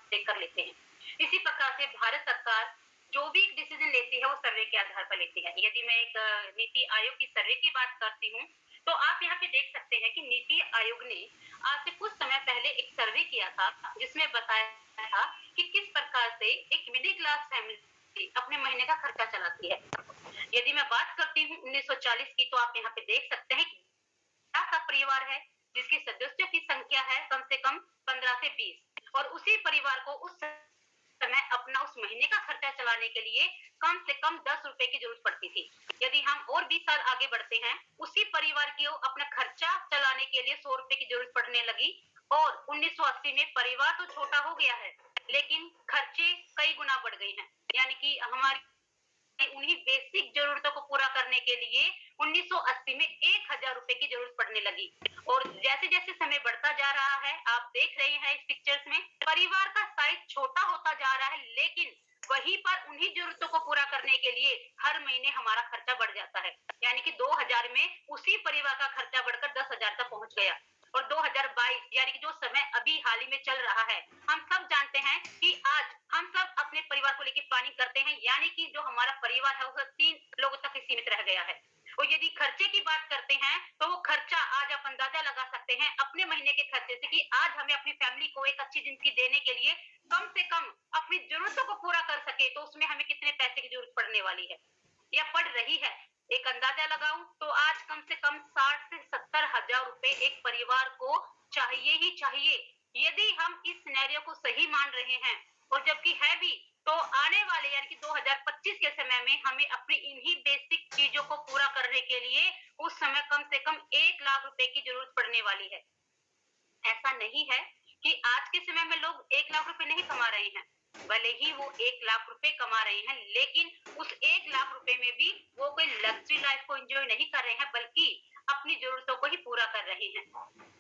Check कर लेते हैं। इसी प्रकार से भारत सरकार जो भी डिसीजन लेती है वो सर्वे के आधार पर लेती है। यदि मैं एक नीति आयोग की सर्वे की बात करती हूँ, तो आप यहाँ पे देख सकते हैं कि नीति आयोग ने आज से कुछ समय पहले एक सर्वे किया था, जिसमें बताया था कि किस प्रकार से एक मिडिल क्लास फैमिली अपने महीने का खर्चा चलाती है। यदि मैं बात करती हूँ 1940 की, तो आप यहाँ पे देख सकते हैं कि ऐसा परिवार है जिसके सदस्यों की संख्या है कम से कम 15 से 20, और उसी परिवार को उस समय अपना उस महीने का खर्चा चलाने के लिए कम से कम 10 रुपए की जरूरत पड़ती थी। यदि हम और 20 साल आगे बढ़ते हैं, उसी परिवार को अपना खर्चा चलाने के लिए 100 रुपए की जरूरत पड़ने लगी, और 1980 में परिवार तो छोटा हो गया है, लेकिन खर्चे कई गुना बढ़ गए हैं। यानी कि हमारी उन्हीं बेसिक जरूरतों को पूरा करने के लिए 1980 में 1000 रुपए की जरूरत पड़ने लगी। और जैसे जैसे समय बढ़ता जा रहा है, आप देख रहे हैं इस पिक्चर्स में, परिवार का साइज छोटा होता जा रहा है, लेकिन वहीं पर उन्हीं जरूरतों को पूरा करने के लिए हर महीने हमारा खर्चा बढ़ जाता है। यानी कि 2000 में उसी परिवार का खर्चा बढ़कर 10,000 तक पहुंच गया। और 2022 यानी कि जो समय अभी हाल ही में चल रहा है, हम सब जानते हैं कि आज हम सब अपने परिवार को लेकर प्लानिंग करते हैं, यानी कि जो हमारा परिवार है वो 3 लोगों तक ही सीमित रह गया है। और यदि खर्चे की बात करते हैं, तो वो खर्चा आज आप अंदाजा लगा सकते हैं अपने महीने के खर्चे से कि आज हमें अपनी फैमिली को एक अच्छी जिंदगी देने के लिए कम से कम अपनी जरूरतों को पूरा कर सके, तो उसमें हमें कितने पैसे की जरूरत पड़ने वाली है या पड़ रही है। एक अंदाजा लगाऊं तो आज कम से कम 60 से 70 हजार रुपए एक परिवार को चाहिए ही चाहिए। यदि हम इस सिनेरियो को सही मान रहे हैं, और जबकि है भी, तो आने वाले यानी कि 2025 के समय में हमें अपनी इन्हीं बेसिक चीजों को पूरा करने के लिए उस समय कम से कम 1 लाख रुपए की जरूरत पड़ने वाली है। ऐसा नहीं है कि आज के समय में लोग 1 लाख रुपए नहीं कमा रहे हैं, भले ही वो 1 लाख रुपए कमा रहे हैं, लेकिन उस 1 लाख रुपए में भी वो कोई लग्जरी लाइफ को एंजॉय नहीं कर रहे हैं, बल्कि अपनी जरूरतों को ही पूरा कर रहे हैं।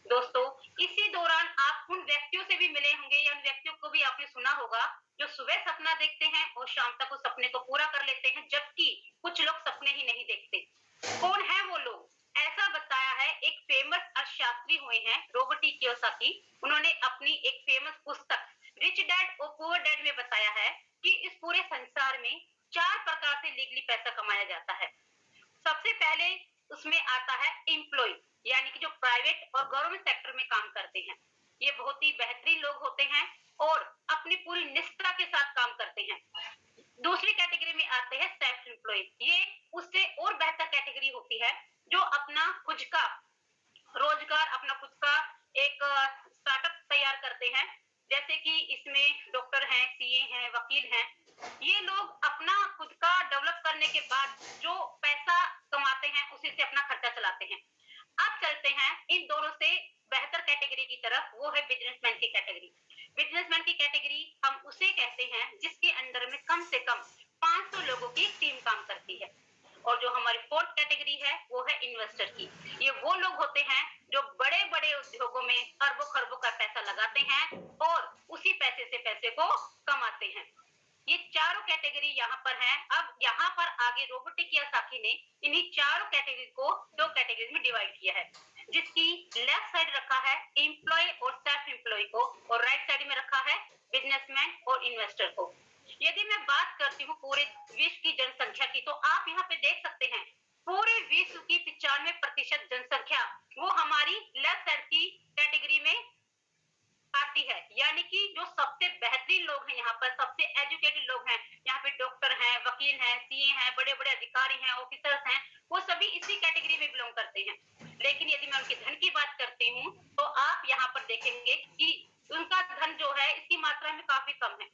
दोस्तों, इसी दौरान आप उन व्यक्तियों से भी मिले होंगे, या उन व्यक्तियों को भी आपने सुना होगा जो सुबह सपना देखते हैं और शाम तक उस सपने को पूरा कर लेते हैं, जबकि कुछ लोग सपने ही नहीं देखते। कौन है वो लोग? ऐसा बताया है एक फेमस अर्थशास्त्री हुए हैं रॉबर्ट टी कियोसाकी। उन्होंने अपनी एक फेमस पुस्तक रिच डैड और पुअर डैड में बताया है कि इस पूरे संसार में 4 प्रकार से लीगली पैसा कमाया जाता है। सबसे पहले उसमें आता है एम्प्लॉय, यानी कि जो प्राइवेट और गवर्नमेंट सेक्टर में काम करते हैं। ये बहुत ही बेहतरीन लोग होते हैं और अपनी पूरी निष्ठा के साथ काम करते हैं। दूसरी कैटेगरी में आते हैं सेल्फ एम्प्लॉय। ये उससे और बेहतर कैटेगरी होती है, जो अपना खुद का रोजगार, अपना खुद का एक स्टार्टअप तैयार करते हैं। जैसे कि इसमें डॉक्टर हैं, सीए हैं, वकील हैं। ये लोग अपना खुद का डेवलप करने के बाद जो पैसा कमाते हैं उसी से अपना खर्चा चलाते हैं। अब चलते हैं इन दोनों से बेहतर कैटेगरी की तरफ, वो है बिजनेसमैन की कैटेगरी। बिजनेसमैन की कैटेगरी हम उसे कहते हैं जिसके अंडर में कम से कम 500 लोगों की टीम काम करती है। और जो हमारी फोर्थ कैटेगरी है वो है इन्वेस्टर की। ये वो लोग होते हैं जो बड़े बड़े उद्योगों में अरबों खरबों का पैसा लगाते हैं और उसी पैसे से पैसे को कमाते हैं। ये चारों कैटेगरी यहाँ पर हैं। अब यहाँ पर आगे रॉबर्ट कियोसाकी ने इन्हीं चारों कैटेगरी को 2 कैटेगरी में डिवाइड किया है, जिसकी लेफ्ट साइड रखा है एम्प्लॉय और सेल्फ एम्प्लॉय को, और राइट साइड में रखा है बिजनेसमैन और इन्वेस्टर को। यदि मैं बात करती हूँ पूरे विश्व की जनसंख्या की, तो आप यहाँ पे देख सकते हैं पूरे विश्व की 95% जनसंख्या वो हमारी लेफ्ट साइड की कैटेगरी में आती है। यानी कि जो सबसे बेहतरीन लोग हैं, यहाँ पर सबसे एजुकेटेड लोग हैं, यहाँ पे डॉक्टर हैं, वकील हैं, सीए हैं, बड़े बड़े अधिकारी हैं, ऑफिसर्स हैं, वो सभी इसी कैटेगरी में बिलोंग करते हैं। लेकिन यदि मैं उनके धन की बात करती हूँ, तो आप यहाँ पर देखेंगे कि उनका धन जो है इसकी मात्रा में काफी कम है।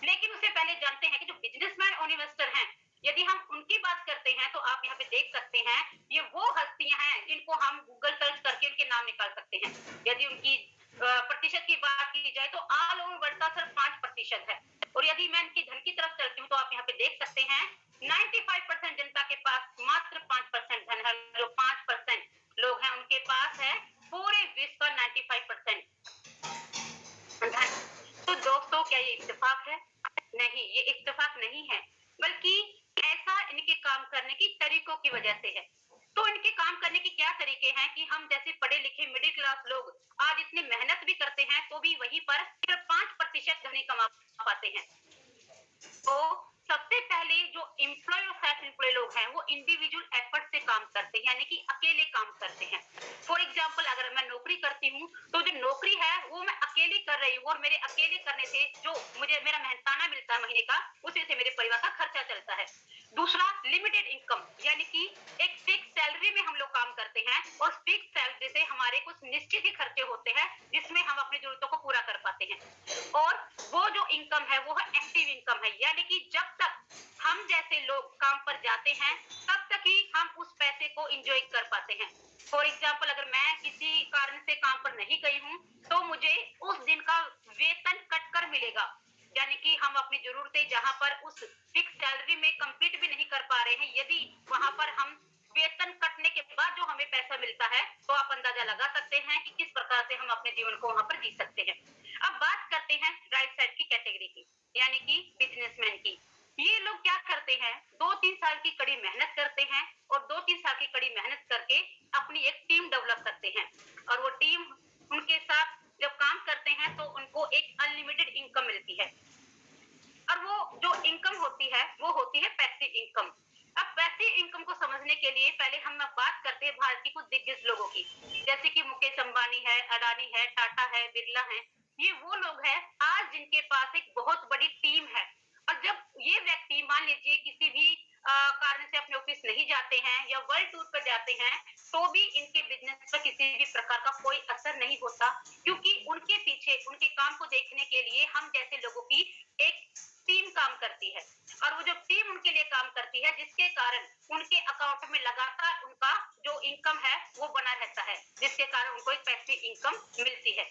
लेकिन उससे पहले जानते हैं कि जो बिजनेसमैन और इन्वेस्टर हैं, यदि हम उनकी बात करते हैं, तो आप यहाँ पे देख सकते हैं ये वो हस्तियां हैं जिनको हम गूगल सर्च करके उनके नाम निकाल सकते हैं। यदि उनकी प्रतिशत की बात की जाए तो ऑल ओवर वर्ल्ड का सिर्फ 5% है। और यदि मैं इनकी धन की तरफ चलती हूँ, तो आप यहाँ पे देख सकते हैं 95% जनता के पास मात्र 5% धन है। जो 5% लोग हैं उनके पास है पूरे विश्व का 95% धन। तो दोस्तों, क्या ये इत्तेफाक है? नहीं, ये इत्तेफाक नहीं है, बल्कि ऐसा इनके काम करने की तरीकों की वजह से है। तो इनके काम करने के क्या तरीके हैं कि हम जैसे पढ़े लिखे मिडिल क्लास लोग आज इतनी मेहनत भी करते हैं, तो भी वहीं पर सिर्फ 5% प्रतिशत धनी कमा पाते हैं। तो सबसे पहले जो एम्प्लॉय और सेल्फ एम्प्लॉय लोग हैं वो इंडिविजुअल एफर्ट से काम करते हैं, यानी कि अकेले काम करते हैं। फॉर एग्जांपल अगर मैं नौकरी करती हूँ तो जो नौकरी है वो मैं अकेले कर रही हूँ और मेरे अकेले करने से जो मुझे मेरा मेहनताना मिलता है महीने का, उसी से मेरे परिवार का खर्चा चलता है। दूसरा लिमिटेड इनकम, यानी कि एक फिक्स सैलरी में हम लोग काम करते हैं और फिक्स सैलरी से हमारे कुछ निश्चित ही खर्चे होते हैं जिसमें हम अपनी जरूरतों को पूरा कर पाते हैं। और वो जो इनकम है वो है एक्टिव इनकम है, यानी कि जब तक हम जैसे लोग काम पर जाते हैं तब तक ही हम उस पैसे को एंजॉय कर पाते हैं। फॉर एग्जाम्पल अगर मैं किसी कारण से काम पर नहीं गई हूँ तो मुझे उस दिन का वेतन कट कर मिलेगा, यानी कि हम अपनी जरूरतें जहां पर उस फिक्स सैलरी में कंप्लीट भी नहीं कर पा रहे हैं, यदि वहां पर हम वेतन कटने के बाद जो हमें पैसा मिलता है तो आप अंदाजा लगा सकते हैं कि किस प्रकार से हम अपने जीवन को वहां पर जी सकते हैं। अब बात करते हैं राइट साइड की कैटेगरी की, यानी कि बिजनेसमैन की। ये लोग क्या करते हैं, 2-3 साल की कड़ी मेहनत करते हैं और 2-3 साल की कड़ी मेहनत करके अपनी एक टीम डेवलप करते हैं और वो टीम उनके साथ जब काम करते हैं तो उनको एक अनलिमिटेड इनकम मिलती है। और वो जो इनकम होती है वो होती है पैसिव इनकम। अब पैसिव इनकम को समझने के लिए पहले हम बात करते हैं भारत के कुछ दिग्गज लोगों की, जैसे कि मुकेश अंबानी है, अडानी है, टाटा है, बिरला है। ये वो लोग हैं आज जिनके पास एक बहुत बड़ी टीम है। और जब ये व्यक्ति मान लीजिए किसी भी कारण से अपने ऑफिस नहीं जाते हैं या वर्ल्ड टूर पर जाते हैं तो भी इनके बिजनेस पर किसी भी प्रकार का कोई असर नहीं होता, क्योंकि उनके पीछे उनके काम को देखने के लिए हम जैसे लोगों की एक टीम काम करती है। और वो जो टीम उनके लिए काम करती है जिसके कारण उनके अकाउंट में लगातार उनका जो इनकम है वो बना रहता है, जिसके कारण उनको एक पैसिव इनकम मिलती है।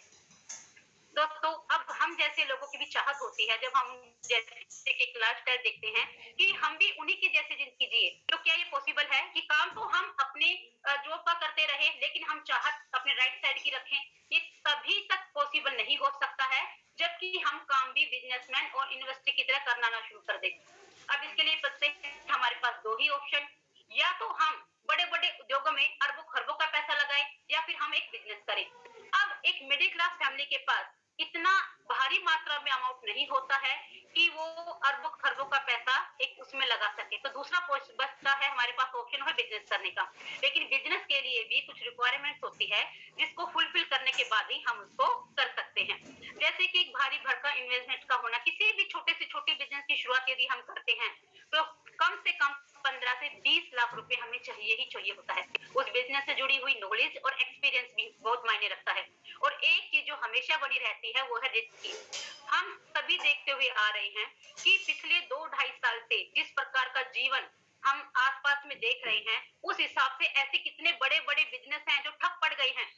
तो अब हम जैसे लोगों की भी चाहत होती है जब हम जैसे कि लाइफ स्टाइल देखते हैं कि हम भी उन्हीं की जैसे जिंदगी जिए। तो क्या ये पॉसिबल है कि काम तो हम अपने जॉब का करते रहे लेकिन हम चाहत अपने राइट साइड की रखें? ये तभी तक पॉसिबल नहीं हो सकता है जबकि हम काम भी बिजनेसमैन और इन्वेस्टर की तरह करना ना शुरू कर दें। अब इसके लिए बच्चे हमारे पास दो ही ऑप्शन, या तो हम बड़े बड़े उद्योगों में अरबों खरबों का पैसा लगाएं या फिर हम एक बिजनेस करें। अब एक मिडिल क्लास फैमिली के पास इतना भारी मात्रा में अमाउंट नहीं होता है कि वो अरबों खरबों का पैसा एक उसमें लगा सके, तो दूसरा बचता है हमारे पास ऑप्शन है बिजनेस करने का। लेकिन बिजनेस के लिए भी कुछ रिक्वायरमेंट्स होती है जिसको फुलफिल करने के बाद ही हम उसको कर सकते हैं। जैसे कि एक भारी भरकम इन्वेस्टमेंट का होना, किसी भी छोटे से छोटे बिजनेस की शुरुआत यदि हम करते हैं तो कम से कम 15 से 20 लाख रुपए हमें चाहिए ही चाहिए होता है। उस बिजनेस से जुड़ी हुई नॉलेज और एक्सपीरियंस भी बहुत मायने रखता है। और एक चीज जो हमेशा बनी रहती है वो है रिस्क की। हम सभी देखते हुए आ रहे हैं कि पिछले 2-2.5 साल से जिस प्रकार का जीवन हम आसपास में देख रहे हैं उस हिसाब से ऐसे कितने बड़े बड़े बिजनेस हैं जो ठप पड़ गए हैं।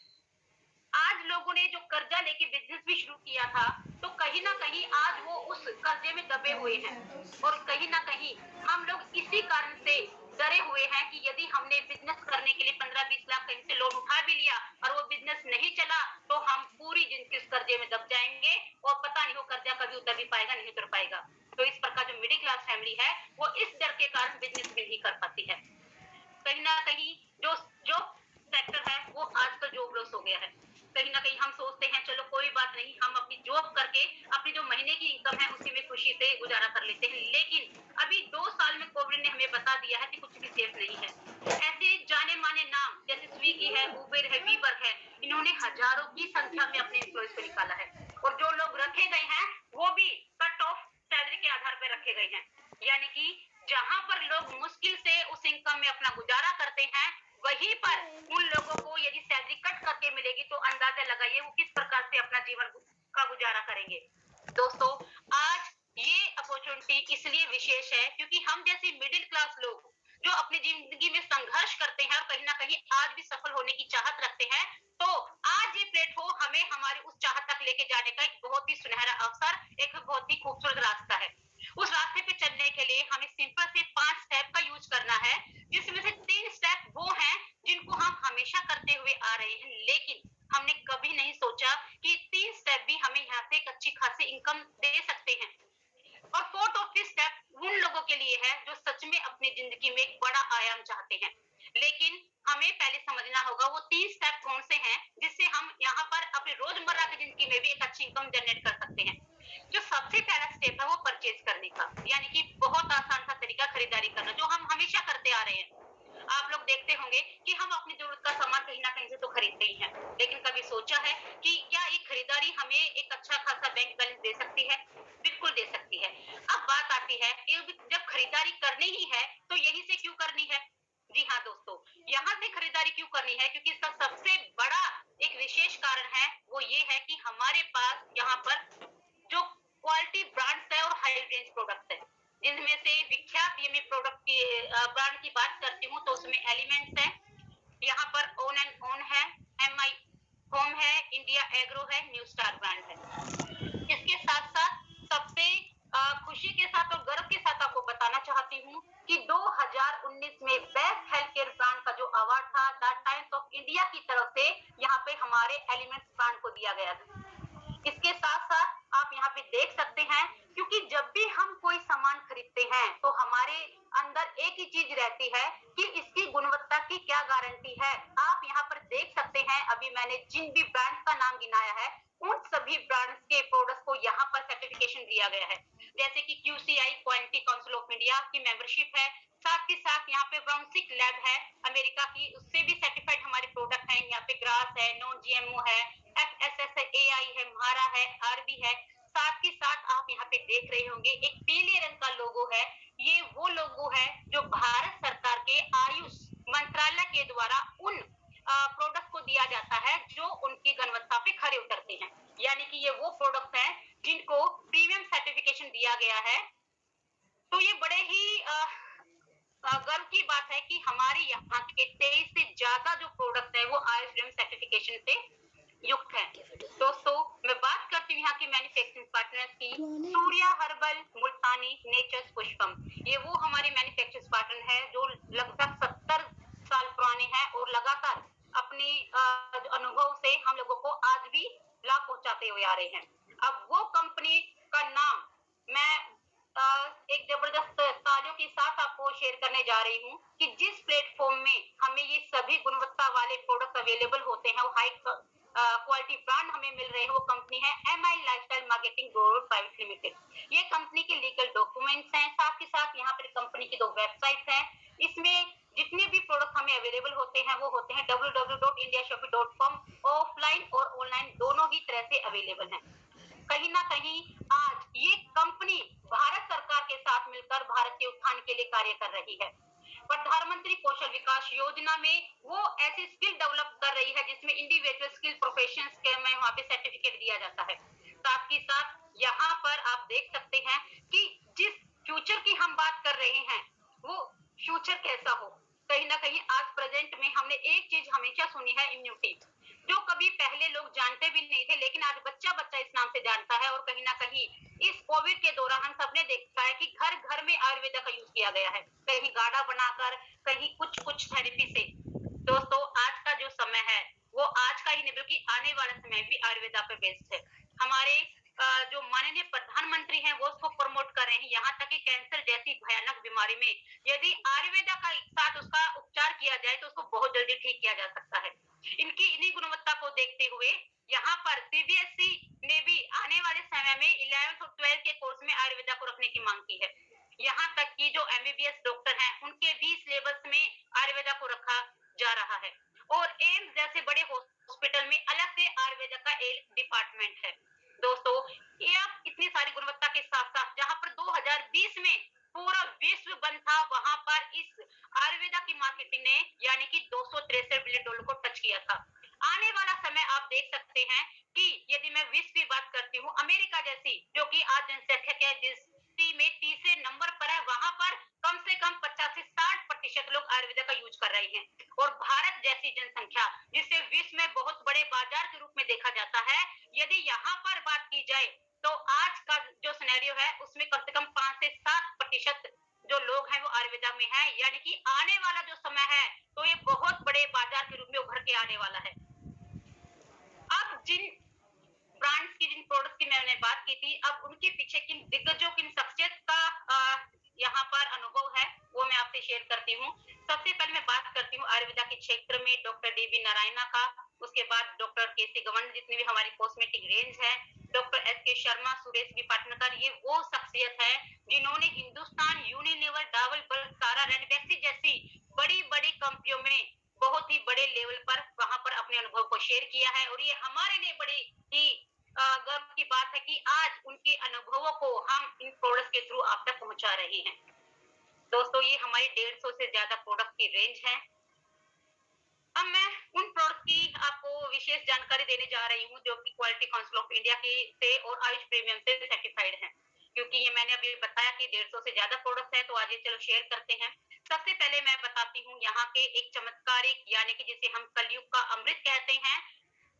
आज लोगों ने जो कर्जा लेके बिजनेस भी शुरू किया था तो कहीं ना कहीं आज वो उस कर्जे में दबे हुए हैं। और कहीं ना कहीं हम लोग इसी कारण से डरे हुए हैं कि यदि हमने बिजनेस करने के लिए 15-20 लाख कहीं से लोन उठा भी लिया और वो बिजनेस नहीं चला तो हम पूरी जिंदगी उस कर्जे में दब जाएंगे और पता नहीं वो कर्जा कभी उतर भी पाएगा नहीं उतर पाएगा। तो इस प्रकार जो मिडिल क्लास फैमिली है वो इस डर के कारण बिजनेस भी नहीं कर पाती है। कहीं ना कहीं जो जो सेक्टर है वो आजकल जॉब लॉस हो गया है। कहीं ना कहीं हम सोचते हैं चलो कोई बात नहीं, हम अपनी जॉब करके अपनी जो महीने की इनकम है उसी में खुशी से गुजारा कर लेते हैं। लेकिन अभी 2 साल में कोविड ने हमें बता दिया है कि कुछ भी सेफ नहीं है। ऐसे जाने माने नाम जैसे स्विगी है, उबर है, वीबर है, इन्होंने हजारों की संख्या में अपने एम्प्लॉयज को निकाला है। और जो लोग रखे गए हैं वो भी कट ऑफ सैलरी के आधार पर रखे गए हैं, यानी कि जहां पर लोग मुश्किल से उस इनकम में अपना गुजारा करते हैं वहीं पर उन लोगों को यदि सैलरी कट करके मिलेगी तो अंदाजा लगाइए वो किस प्रकार से अपना जीवन का गुजारा करेंगे। दोस्तों, आज ये अपॉर्चुनिटी इसलिए विशेष है क्योंकि हम जैसे मिडिल क्लास लोग जो अपनी जिंदगी में संघर्ष करते हैं और कहीं ना कहीं आज भी सफल होने की चाहत रखते हैं, तो आज ये प्लेटफॉर्म हमें हमारी उस चाहत तक लेके जाने का एक बहुत ही सुनहरा अवसर, एक बहुत ही खूबसूरत रास्ता है। उस रास्ते पे चलने के लिए हमें सिंपल से 5 स्टेप का यूज करना है, जिसमें से 3 स्टेप वो हैं जिनको हम हमेशा करते हुए आ रहे हैं, लेकिन हमने कभी नहीं सोचा कि 3 स्टेप भी हमें यहाँ से एक अच्छी खासी इनकम दे सकते हैं। और फोर्थ और फिफ्थ स्टेप उन लोगों के लिए है जो सच में अपनी जिंदगी में एक बड़ा आयाम चाहते हैं। लेकिन हमें पहले समझना होगा वो 3 स्टेप कौन से हैं जिससे हम यहाँ पर अपनी रोजमर्रा की जिंदगी में भी एक अच्छी इनकम जनरेट कर सकते हैं। जो सबसे पहला स्टेप है वो परचेज करने का, यानी कि बहुत आसान सा तरीका खरीदारी करना, जो हम हमेशा करते आ रहे हैं। आप लोग देखते होंगे कि हम अपनी जरूरत का सामान कहीं ना कहीं से तो खरीदते ही हैं, लेकिन कभी सोचा है कि क्या ये खरीदारी हमें एक अच्छा खासा बैंक बैलेंस दे सकती है? बिल्कुल दे सकती है। अब बात आती है कि जब खरीदारी करनी ही है तो यहीं से क्यों करनी है? जी हाँ दोस्तों, यहाँ से खरीदारी क्यों करनी है? क्योंकि इसका सबसे बड़ा एक विशेष कारण है, वो ये है कि हमारे पास यहाँ पर जो क्वालिटी ब्रांड्स है और हाई रेंज प्रोडक्ट्स है, जिनमें से विख्यात ये मैं प्रोडक्ट की ब्रांड की बात करती हूँ तो उसमें एलिमेंट्स है, यहाँ पर ओन एंड ओन है, एम आई होम है, इंडिया एग्रो है, न्यू स्टार ब्रांड है। इसके साथ साथ सबसे खुशी के साथ और गर्व के साथ आपको बताना चाहती हूँ कि 2019 में बेस्ट हेल्थ केयर ब्रांड का जो अवार्ड था द टाइम्स ऑफ इंडिया की तरफ से यहाँ पे हमारे एलिमेंट्स ब्रांड को दिया गया था। इसके साथ साथ आप यहाँ पे देख सकते हैं, क्योंकि जब भी हम कोई सामान खरीदते हैं तो हमारे अंदर एक ही चीज रहती है कि इसकी गुणवत्ता की क्या गारंटी है। आप यहाँ पर देख सकते हैं, अभी मैंने जिन भी ब्रांड्स का नाम गिनाया है उन सभी ब्रांड्स के प्रोडक्ट्स को यहाँ पर सर्टिफिकेशन दिया गया है, जैसे कि QCI quality council of India की मेंबरशिप है, साथ ही साथ यहाँ पे ब्राउनसिक लैब है अमेरिका की, उससे भी सर्टिफाइड हमारे प्रोडक्ट हैं। यहाँ पे ग्रास है, नॉन GMO है, FSSAI है, म्हारा है, RB है। साथ ही साथ आप यहाँ पे देख रहे होंगे एक पीले रंग का लोगो है, ये वो लोगो है जो भारत सरकार के आयुष मंत्रालय के द्वारा उन प्रोडक्ट को दिया जाता है जो उनकी गुणवत्ता पे खरे उतरते हैं, यानी कि ये वो प्रोडक्ट हैं जिनको प्रीमियम सर्टिफिकेशन दिया गया है। तो ये बड़े ही गर्व की बात है कि हमारे यहाँ के 23 से ज्यादा जो प्रोडक्ट है वो आईएसडीएम सर्टिफिकेशन से युक्त है। दोस्तों, मैं बात करती हूँ यहाँ के मैन्युफैक्चरिंग पार्टनर्स की। सूर्या हर्बल, मुल्तानी, नेचर्स, पुष्पम, ये वो हमारे मैन्युफैक्चरिंग पार्टनर है जो लगभग 70 साल पुराने हैं और लगातार अपनी अनुभव से हम लोगों को आज भी लाभ पहुंचाते हुए आ रहे हैं। अब वो कंपनी का नाम मैं एक जबरदस्त तालियों के साथ आपको शेयर करने जा रही हूँ कि जिस प्लेटफॉर्म में हमें ये सभी गुणवत्ता वाले प्रोडक्ट अवेलेबल होते हैं, वो हाई क्वालिटी ब्रांड हमें मिल रहे हैं, वो कंपनी है MI lifestyle marketing private limited. ये कंपनी के लीगल डॉक्यूमेंट्स हैं, साथ ही साथ यहाँ पर कंपनी की 2 वेबसाइट है। इसमें जितने भी प्रोडक्ट हमें अवेलेबल होते हैं वो होते हैं www.indiashopee.com, ऑफलाइन और ऑनलाइन दोनों ही तरह से अवेलेबल हैं। कहीं ना कहीं आज ये कंपनी भारत सरकार के साथ मिलकर भारत के उत्थान के लिए कार्य कर रही है। प्रधानमंत्री कौशल विकास योजना में वो ऐसी स्किल डेवलप कर रही है जिसमें इंडिविजुअल स्किल प्रोफेशंस के में वहां पे सर्टिफिकेट दिया जाता है। साथ ही साथ यहाँ पर आप देख सकते हैं कि जिस फ्यूचर की हम बात कर रहे हैं वो फ्यूचर कैसा हो। कहीं ना कहीं आज प्रेजेंट में हमने एक चीज हमेशा सुनी है, इम्यूनिटी, जो कभी पहले लोग जानते भी नहीं थे, लेकिन आज बच्चा बच्चा इस नाम से जानता है। और कहीं ना कहीं इस कोविड के दौरान हम सबने देखा है कि घर घर में आयुर्वेदा का यूज किया गया है, कहीं गाढ़ा बनाकर, कहीं कुछ कुछ थेरेपी से। दोस्तों, आज का जो समय है वो आज का ही नहीं बल्कि आने वाला समय भी आयुर्वेदा पे बेस्ड है। हमारे जो माननीय प्रधानमंत्री हैं वो उसको प्रमोट कर रहे हैं, यहाँ तक कि कैंसर जैसी भयानक बीमारी में यदि आयुर्वेदा का साथ उसका उपचार किया जाए तो उसको बहुत जल्दी ठीक किया जा सकता है। इनकी इन्हीं गुणवत्ता को देखते हुए यहाँ पर CBSE ने भी आने वाले समय में 11th और 12th के कोर्स में आयुर्वेदा को रखने की मांग की है। यहाँ तक कि जो MBBS डॉक्टर हैं उनके भी सिलेबस में आयुर्वेदा को रखा जा रहा है, और एम्स जैसे बड़े हॉस्पिटल में अलग से आयुर्वेदा का एक डिपार्टमेंट है। दोस्तों, ये आप इतनी सारी गुणवत्ता के साथ साथ जहां पर 2020 में पूरा विश्व बंद था, वहां पर इस आयुर्वेदा की मार्केटिंग ने यानी कि $263 बिलियन को टच किया था। आने वाला समय आप देख सकते हैं कि यदि मैं विश्व की बात करती हूँ, अमेरिका जैसी जो कि आज जनसंख्या के दृष्टि में तीसरे नंबर पर है, वहां पर कम से कम 50 से 60% लोग आयुर्वेदा का यूज कर रहे हैं। और भारत जैसी जनसंख्या जिसे विश्व में बहुत बड़े बाजार के रूप में देखा जाता है, यदि यहाँ पर बात की जाए तो आज का जो सिनेरियो है उसमें कम से कम 5 से 7% जो लोग हैं वो आयुर्वेदा में हैं, यानी कि आने वाला जो समय है तो ये बहुत बड़े बाजार के रूप में उभर के आने वाला है। अब जिन ब्रांड्स की, जिन प्रोडक्ट्स की मैंने बात की थी, अब उनके पीछे किन दिग्गजों, किन शख्सियत का यहाँ पर अनुभव है वो मैं आपसे शेयर करती हूँ। सबसे पहले मैं बात करती हूँ आयुर्वेदा के क्षेत्र में डॉक्टर DB नारायणा का, उसके बाद डॉक्टर KC गवर्नर, जितनी भी हमारी कॉस्मेटिक रेंज है, डॉक्टर एस के शर्मा, सुरेश बी पाटनकर, ये वो शख्सियत है जिन्होंने हिंदुस्तान यूनिलीवर, डाबर, बल्क, सारा, रैनबैक्सी जैसी बड़ी बड़ी कंपनियों में बहुत ही बड़े लेवल पर वहां पर अपने अनुभव को शेयर किया है। और ये हमारे लिए बड़ी ही गर्व की बात है कि आज उनके अनुभवों को हम इन प्रोडक्ट्स के थ्रू आप तक पहुंचा रहे हैं। दोस्तों, ये हमारी 150 से ज्यादा प्रोडक्ट की रेंज है। अब मैं उन प्रोडक्ट की आपको विशेष जानकारी देने जा रही हूँ जो कि क्वालिटी काउंसिल ऑफ इंडिया की से और आयुष प्रीमियम से सर्टिफाइड हैं। क्योंकि ये मैंने अभी बताया कि 150 से ज्यादा प्रोडक्ट है, तो आज ये चलो शेयर करते हैं। सबसे पहले मैं बताती हूँ यहाँ के एक चमत्कारिक, यानी कि जिसे हम कलयुग का अमृत कहते हैं,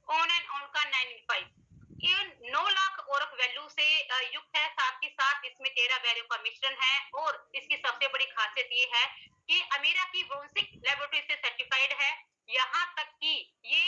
ऑन एंड ऑन का 9 ये 9 लाख औरक वैल्यू से युक्त है। साथ ही साथ इसमें 13 वैल्यू का मिश्रण है। और इसकी सबसे बड़ी खासियत ये है कि अमेरिका की ब्रोंसिक लेबोरेटरी से सर्टिफाइड है। यहाँ तक कि ये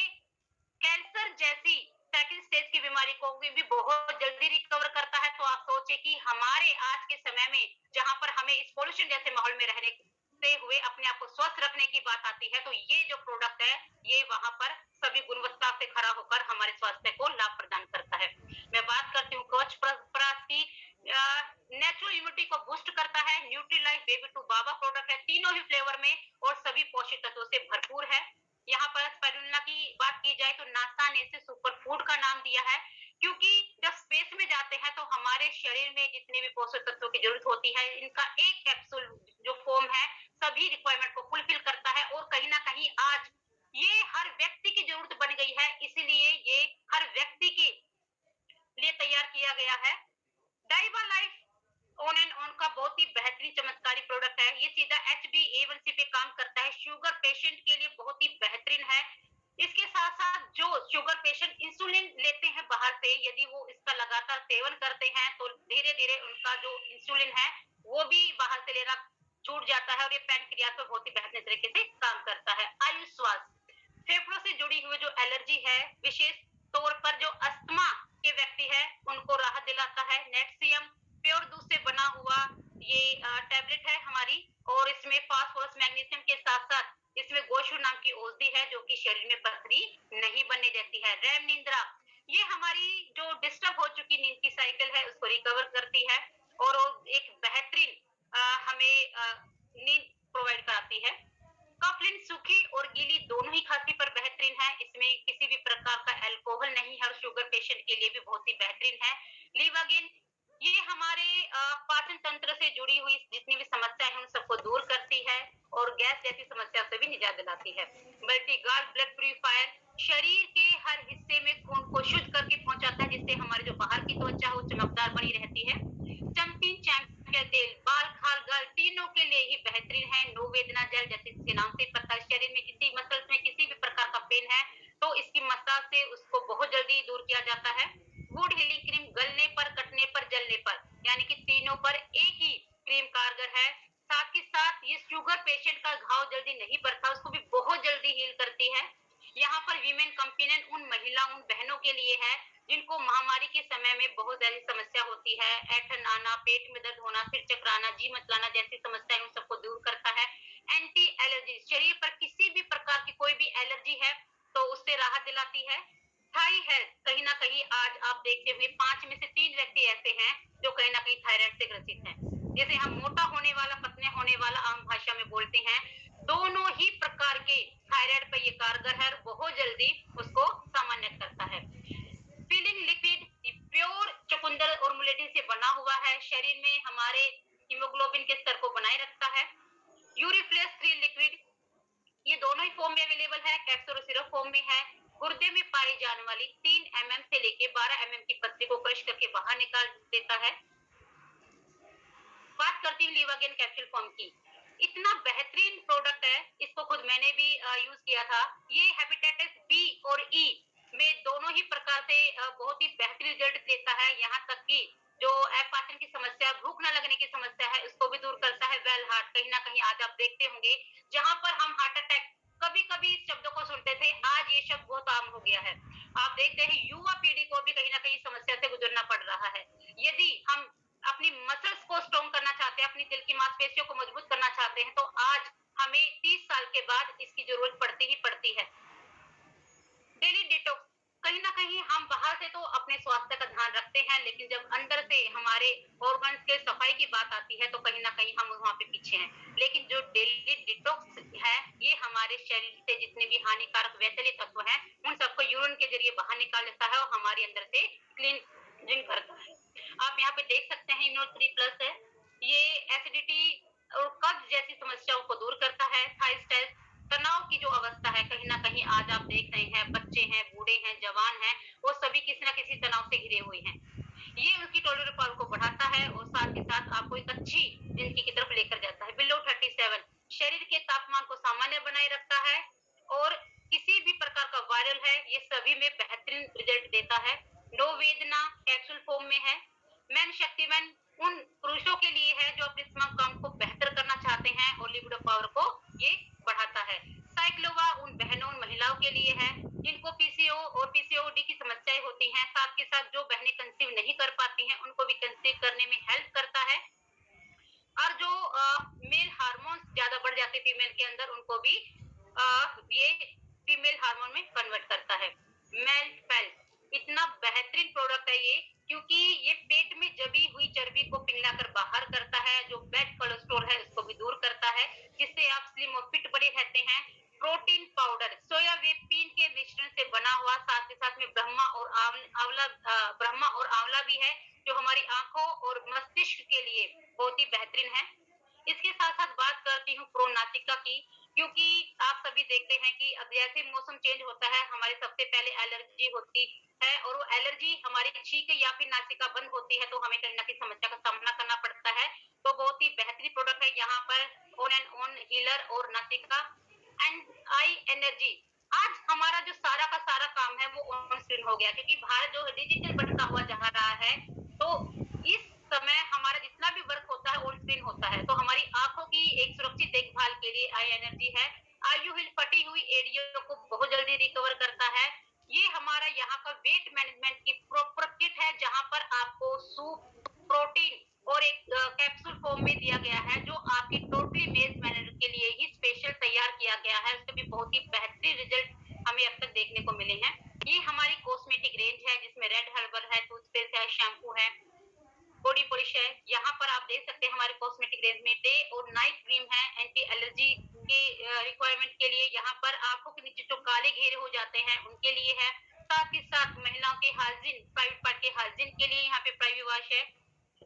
कैंसर जैसी सेकंड स्टेज की बीमारी को भी बहुत जल्दी रिकवर करता है। तो आप सोचे कि हमारे आज के समय में जहां पर हमें इस पोल्यूशन जैसे माहौल में रहने से हुए अपने आप को स्वस्थ रखने की बात आती है, तो ये जो प्रोडक्ट है ये वहां पर सभी गुणवत्ता से खड़ा होकर हमारे स्वास्थ्य को लाभ प्रदान करता है। मैं बात करती हूँ कवच प्रास की। नेचुरल इम्यूनिटी को बूस्ट करता है। न्यूट्री लाइफ बेबी टू बाबा प्रोडक्ट है, तीनों ही फ्लेवर में और सभी पोषक तत्वों से भरपूर है। यहाँ पर स्पाइरुलिना की बात की जाए तो नासा ने इसे सुपर फूड का नाम दिया है, क्योंकि जब स्पेस में जाते हैं तो हमारे शरीर में जितने भी पोषक तत्वों की जरूरत होती है, इनका एक कैप्सूल जो फॉर्म है सभी रिक्वायरमेंट को फुलफिल करता है। और कहीं ना कहीं आज ये हर व्यक्ति की जरूरत बन गई है, इसीलिए ये हर व्यक्ति के लिए तैयार किया गया है। डाइवा लाइफ ऑन एंड ऑन का बहुत ही बेहतरीन चमत्कारी प्रोडक्ट है। ये सीधा HbA1c पे काम करता है, शुगर पेशेंट के लिए बहुत ही बेहतरीन है। इसके साथ साथ जो शुगर पेशेंट इंसुलिन लेते हैं बाहर से, यदि वो इसका लगातार सेवन करते हैं तो धीरे धीरे उनका जो इंसुलिन है वो भी बाहर से लेना छूट जाता है। और ये पैनक्रियास पर बहुत ही बेहतरीन तरीके से काम करता है। आयुष स्वास्थ्य, फेफड़ों से जुड़ी हुई जो एलर्जी है, विशेष तौर पर जो अस्थमा के व्यक्ति है उनको राहत दिलाता है। नेक्सियम प्योर दूध से बना हुआ ये टैबलेट है हमारी, और इसमें फास्फोरस मैग्नीशियम के साथ साथ इसमें गोशु नाम की औषधि है जो कि शरीर में पथरी नहीं बनने देती है। रैम निंद्रा, ये हमारी जो डिस्टर्ब हो चुकी नींद की साइकिल है उसको रिकवर करती है और एक बेहतरीन हमें नींद प्रोवाइड कराती है। कफलिन सूखी और गीली दोनों ही खांसी पर बेहतरीन है। इसमें किसी भी प्रकार का अल्कोहल नहीं है और शुगर पेशेंट के लिए भी बहुत ही बेहतरीन है। लिवागिन, ये हमारे पाचन तंत्र से जुड़ी हुई जितनी भी समस्या है उन सबको दूर करती है और गैस जैसी समस्या से भी निजात दिलाती है। मल्टीगार्ड ब्लड प्यूरिफायर, शरीर के हर हिस्से में खून को शुद्ध करके पहुंचाता है, जिससे हमारे जो बाहर की त्वचा है वो चमकदार बनी रहती है। चम्पिन चैंपियन तेल, बाल, खाल, गाल तीनों के लिए ही बेहतरीन है। नो वेदना जेल, जैसे इसके नाम से पता है, शरीर में किसी मसल्स में किसी भी प्रकार का पेन है तो इसकी मसाज से उसको बहुत जल्दी दूर किया जाता है। वुड हीलिंग क्रीम, गलने पर, कटने पर, जलने पर, यानी कि तीनों पर एक ही क्रीम कारगर है। साथ ही साथ ये शुगर पेशेंट का घाव जल्दी नहीं भरता, उसको भी बहुत जल्दी हील करती है। यहाँ पर वीमेन कंपेनियन उन महिला, उन बहनों के लिए है जिनको महामारी के समय में बहुत ज्यादा समस्या होती है, ऐठन आना, पेट में दर्द होना, सिर चकराना, जी मचलाना जैसी समस्याएं, उन सबको दूर करता है। एंटी एलर्जी, शरीर पर किसी भी प्रकार की कोई भी एलर्जी है तो उससे राहत दिलाती है। थाई हेल्थ, कहीं ना कहीं आज आप देखते हुए 5 में से 3 व्यक्ति ऐसे हैं जो कहीं ना कहीं थायराइड से ग्रसित हैं। जैसे हम मोटा होने वाला, पतले होने वाला आम भाषा में बोलते हैं, दोनों ही प्रकार के थायराइड पर ये कारगर है और बहुत जल्दी उसको सामान्य करता है। फीलिंग लिक्विड, प्योर चुकंदर और मुलेठी से बना हुआ है, शरीर में हमारे हीमोग्लोबिन के स्तर को बनाए रखता है। यूरिफ्लेक्स 3 लिक्विड, ये दोनों ही फॉर्म में अवेलेबल है, कैप्सूल और सिरप फॉर्म में है। गुर्दे में पाई जाने वाली 3 mm से लेके 12 mm की पत्ती को क्रश करके बाहर निकाल देता है। बात करती हूँ लीवागेन कैप्सूल फॉर्म की, इतना बेहतरीन प्रोडक्ट है, इसको खुद मैंने भी यूज किया था। ये हेपेटाइटिस बी और ई में दोनों ही प्रकार से बहुत ही बेहतरीन रिजल्ट देता है। यहाँ तक कि जो अपाचन की समस्या, भूख न लगने की समस्या है, उसको भी दूर करता है। वेल हार्ट, कहीं ना कहीं आज आप देखते होंगे जहां पर हम हार्ट अटैक कभी कभी इस शब्दों को सुनते थे, आज ये शब्द बहुत आम हो गया है। आप देखते हैं युवा पीढ़ी को भी कहीं ना कहीं समस्या से गुजरना पड़ रहा है। यदि हम अपनी मसल्स को स्ट्रॉन्ग करना चाहते हैं, अपनी दिल की मांसपेशियों को मजबूत करना चाहते हैं, तो आज हमें 30 साल के बाद इसकी जरूरत पड़ती ही पड़ती है। डेली डिटॉक्स, कहीं न कहीं हम बाहर से तो अपने स्वास्थ्य का ध्यान रखते हैं, लेकिन जब अंदर से हमारे ऑर्गन्स के सफाई की बात आती है, तो कहीं न कहीं हम वहाँ पे पीछे हैं। लेकिन जो डेली डिटॉक्स है, ये हमारे शरीर से जितने भी हानिकारक वैसे तत्व हैं, उन सबको यूरिन के ज़रिए बाहर निकाल देता है और हमारे अंदर से क्लींजिंग करता है। आप यहाँ पे देख सकते हैं इनो 3 प्लस है। ये एसिडिटी और कब्ज़ जैसी समस्याओं को दूर करता है। थाई स्ट्रेस, तनाव की जो अवस्था है, कहीं न कहीं आज आप देख रहे हैं, बच्चे हैं, बूढ़े हैं, जवान हैं, वो सभी किसी न किसी तनाव से घिरे हुए हैं। ये उनकी टॉलरेबल पावर को बढ़ाता है और साथ ही साथ आपको एक अच्छी ज़िंदगी की तरफ लेकर जाता है। बिलो 37 शरीर के तापमान को सामान्य बनाए रखता है और किसी भी प्रकार का वायरल है, ये सभी में बेहतरीन रिजल्ट देता है। नो वेदना कैप्सूल फॉर्म में है। मेन शक्तिमान उन पुरुषों के लिए है जो अपने स्पर्म काउंट को बेहतर करना चाहते हैं और लिबिडो पावर को ये बढ़ाता है। साइक्लोवा उन बहनों, उन महिलाओं के लिए है जिनको पीसीओ और पीसीओडी की समस्याएं होती हैं। साथ के साथ जो बहनें कंसीव नहीं कर पाती हैं, उनको भी कंसीव करने में हेल्प करता है। और जो मेल हार्मोन्स ज्यादा बढ़ जाते फीमेल के अंदर, उनको भी ये फीमेल हार्मोन में कन्वर्ट करता है। मेल्ट फेल्ट इतना बेहतरीन प्रोडक्ट है ये, क्योंकि ये पेट में जमी हुई चर्बी को पिघलाकर बाहर करता है। जो बैड कोलेस्ट्रॉल है उसको भी दूर करता है, जिससे आप स्लिम और फिट बने रहते हैं। प्रोटीन पाउडर सोयाबीन के मिश्रण से बना हुआ, साथ के साथ में ब्रह्मा और आंवला भी है, जो हमारी आंखों और मस्तिष्क के लिए बहुत ही बेहतरीन है। इसके साथ साथ बात करती हूँ प्रो नासिका की, क्योंकि आप सभी देखते हैं कि अब जैसे मौसम चेंज होता है, हमारे सबसे पहले एलर्जी होती है और वो एलर्जी हमारी छींक या फिर नासिका बंद होती है, तो हमें कहीं ना कहीं समस्या का सामना करना पड़ता है। तो बहुत ही बेहतरीन प्रोडक्ट है यहाँ पर ऑन एंड ऑन हीलर और नासिका एंड आई एनर्जी। आज हमारा जो सारा का सारा काम है वो ऑन स्क्रीन हो गया, क्योंकि भारत जो डिजिटल बनता हुआ जा रहा है, तो इस समय हमारा जितना भी वर्क होता है ऑन स्क्रीन होता है। तो हमारी आंखों की एक सुरक्षित देखभाल के लिए आई एनर्जी है। आयु हिल फटी हुई एड़ियों को बहुत जल्दी रिकवर करता है। ये हमारा यहाँ का वेट मैनेजमेंट की प्रॉपर किट है, जहां पर आपको सूप, प्रोटीन और एक कैप्सूल फॉर्म में दिया गया है, जो आपकी टोटली मेज मैनेजर के लिए ही स्पेशल तैयार किया गया है। उसके भी बहुत ही बेहतरीन रिजल्ट हमें अब तक देखने को मिले हैं। ये हमारी कॉस्मेटिक रेंज है, जिसमें रेड हर्बल है, टूथपेस्ट है, शैम्पू है, बॉडी पॉलिश है। यहाँ पर आप देख सकते हैं हमारे कॉस्मेटिक रेंज में डे और नाइट क्रीम है एंटी एलर्जी के रिक्वायरमेंट के लिए। यहाँ पर आंखों के नीचे जो काले घेरे हो जाते हैं उनके लिए है। साथ ही साथ महिलाओं के हाइजीन, प्राइवेट पार्ट के हाइजीन के लिए यहाँ पे प्राइवी वॉश है।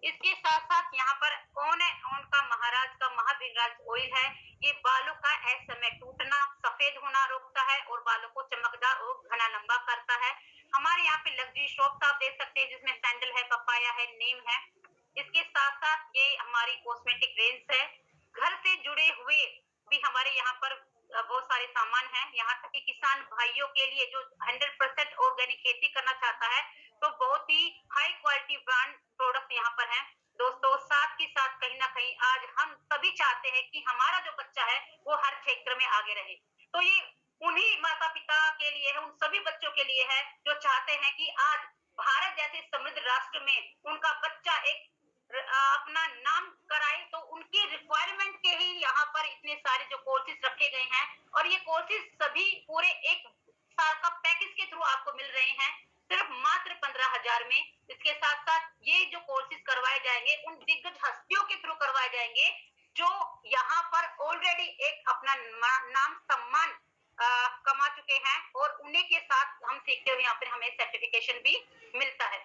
इसके साथ साथ यहाँ पर ऑन एंड ऑन का महाराज का महाभिराज ऑयल है। ये बालों का असमय टूटना, सफेद होना रोकता है और बालों को चमकदार और घना लंबा करता है। हमारे यहाँ पे लग्जरी शॉप आप देख सकते हैं, जिसमें सैंडल है, पपाया है, नीम है। इसके साथ साथ ये हमारी कॉस्मेटिक रेंज है। घर से जुड़े हुए भी हमारे यहाँ पर बहुत सारे सामान हैं। यहाँ तक कि किसान भाइयों के लिए जो 100% ऑर्गेनिक खेती करना चाहता है, तो बहुत ही हाई क्वालिटी ब्रांड प्रोडक्ट यहाँ पर है। दोस्तों, साथ ही साथ कहीं ना कहीं आज हम सभी चाहते हैं कि हमारा जो बच्चा है वो हर क्षेत्र में आगे रहे। तो ये उन्हीं माता पिता के लिए है, उन सभी बच्चों के लिए है जो चाहते हैं कि आज भारत जैसे समृद्ध राष्ट्र में उनका बच्चा एक अपना नाम कराए। तो उनकी रिक्वायरमेंट के ही यहाँ पर इतने सारे जो कोर्सेज रखे गए हैं, और ये कोर्सेज सभी पूरे एक साल का पैकेज के थ्रू आपको मिल रहे हैं, सिर्फ मात्र 15,000 में। इसके साथ साथ ये जो कोर्सेज करवाए जाएंगे उन दिग्गज हस्तियों के थ्रू करवाए जाएंगे, जो यहाँ पर ऑलरेडी एक अपना नाम सम्मान कमा चुके हैं, और उन्हीं के साथ हम सीखते हुए यहाँ पर हमें सर्टिफिकेशन भी मिलता है।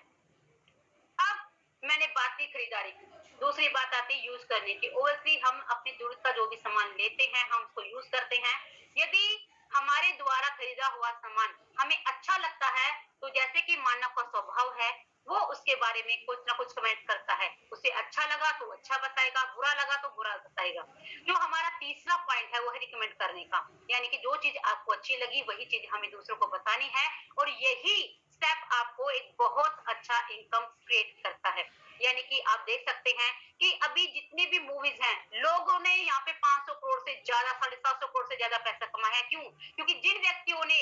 अब मैंने बात की खरीदारी की, दूसरी बात आती है यूज करने की। ओवरसी हम अपनी जरूरत का जो भी सामान लेते हैं, हम उसको यूज करते हैं। यदि हमारे द्वारा खरीदा हुआ सामान हमें अच्छा लगता है, तो जैसे कि मानव का स्वभाव है, वो उसके बारे में कुछ ना कुछ कमेंट करता है। उसे अच्छा लगा तो अच्छा बताएगा, बुरा लगा तो बुरा बताएगा। जो हमारा तीसरा पॉइंट है वो है रिकमेंड करने का, यानी कि जो चीज आपको अच्छी लगी वही चीज हमें दूसरों को बतानी है, और यही स्टेप आपको एक बहुत अच्छा इनकम क्रिएट करता है। यानी कि आप देख सकते हैं कि अभी जितने भी मूवीज हैं, लोगों ने यहाँ पे 500 करोड़ से ज्यादा, 750 करोड़ से ज्यादा पैसा कमाया है। क्यों? क्योंकि जिन व्यक्तियों ने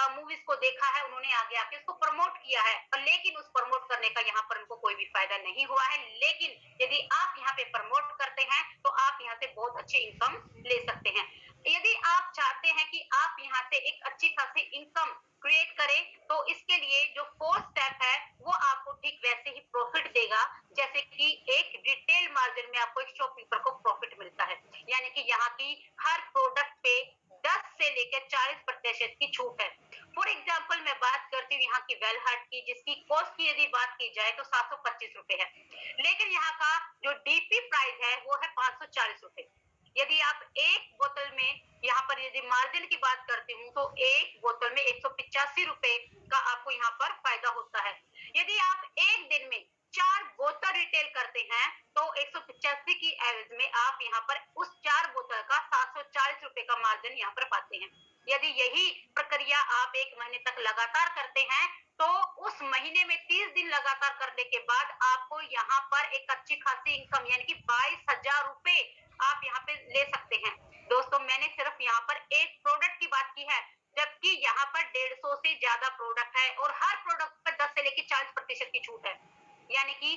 मूवीज को देखा है, उन्होंने आगे आके उसको प्रमोट किया है, लेकिन उस प्रमोट करने का यहाँ पर उनको कोई भी फायदा नहीं हुआ है। लेकिन यदि आप यहाँ पे प्रमोट करते हैं तो आप यहाँ से बहुत अच्छी इनकम ले सकते हैं। यदि आप चाहते हैं कि आप यहाँ से एक अच्छी खासी इनकम क्रिएट करें, तो इसके लिए जो फोर्थ स्टेप है वो आपको ठीक वैसे ही प्रॉफिट देगा जैसे कि एक रिटेल मार्जिन में आपको एक शॉपकीपर को प्रॉफिट मिलता है। यानी कि यहाँ की हर प्रोडक्ट पे 10 से लेकर 40% की छूट है। फॉर एग्जाम्पल मैं बात करती हूँ यहाँ की वेलहार्ट की, जिसकी कॉस्ट की यदि बात की जाए तो 725 रुपए है, लेकिन यहाँ का जो डीपी प्राइस है वो है 540 रुपए। यदि आप एक बोतल में यहाँ पर यदि मार्जिन की बात करती हूँ तो एक बोतल में 185 रुपए का आपको यहाँ पर फायदा होता है। यदि आप एक दिन में 4 बोतल रिटेल करते हैं तो 185 की एवरेज में आप यहाँ पर उस 4 बोतल का 740 रुपए का मार्जिन यहाँ पर पाते हैं। यदि यही प्रक्रिया आप एक महीने तक लगातार करते हैं तो उस महीने में 30 दिन लगातार करने के बाद आपको यहाँ पर एक अच्छी खासी इनकम यानी कि 22,000 रुपए आप यहाँ पे ले सकते हैं। दोस्तों, मैंने सिर्फ यहाँ पर एक प्रोडक्ट की बात की है, जबकि यहाँ पर 150 से ज्यादा प्रोडक्ट है और हर प्रोडक्ट पर 10 से लेकर 40% की छूट है। यानी कि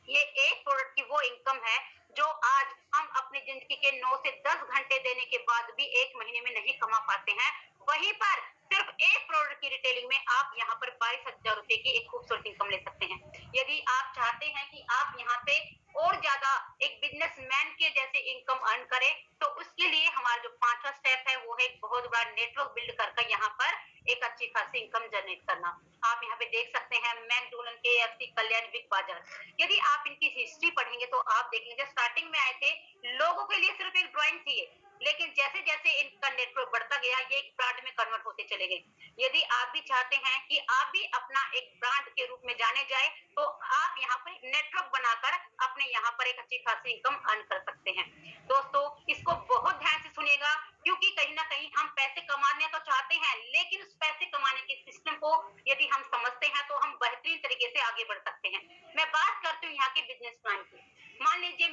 ये एक प्रोडक्ट की वो इनकम है जो आज हम अपनी जिंदगी के 9 से 10 घंटे देने के बाद भी एक महीने में नहीं कमा पाते हैं। वहीं पर सिर्फ एक प्रोडक्ट की रिटेलिंग में आप यहाँ पर 22,000 रुपए की एक खूबसूरत इनकम ले सकते हैं। यदि आप चाहते हैं कि आप यहाँ पे और ज्यादा एक बिजनेसमैन के जैसे इनकम अर्न करें, तो उसके लिए हमारा जो 5वां स्टेप है वो है एक बहुत बड़ा नेटवर्क बिल्ड कर यहाँ पर एक अच्छी खासी इनकम जनरेट करना। आप यहाँ पे देख सकते हैं मैकडोनल्ड, केएफसी, कल्याण, बिग बाजार। यदि आप इनकी हिस्ट्री पढ़ेंगे तो आप देखेंगे जब स्टार्टिंग में आए थे लोगों के लिए सिर्फ एक ड्राइंग थी, लेकिन जैसे जैसे इनका नेटवर्क बढ़ता गया ये एक ब्रांड में कन्वर्ट होते चले गए। यदि आप भी चाहते हैं कि आप भी अपना एक ब्रांड के रूप में जाने जाए तो आप यहाँ पर नेटवर्क बनाकर अपने यहाँ पर एक अच्छी खासी इनकम अर्न कर सकते हैं। दोस्तों, इसको बहुत ध्यान से सुनिएगा, क्योंकि कहीं ना कहीं हम पैसे कमाने तो चाहते हैं, लेकिन उस पैसे कमाने के सिस्टम को यदि हम समझते हैं तो हम बेहतरीन तरीके से आगे बढ़ सकते हैं। मैं बात करती हूँ यहाँ के बिजनेस प्लान की। मान लीजिए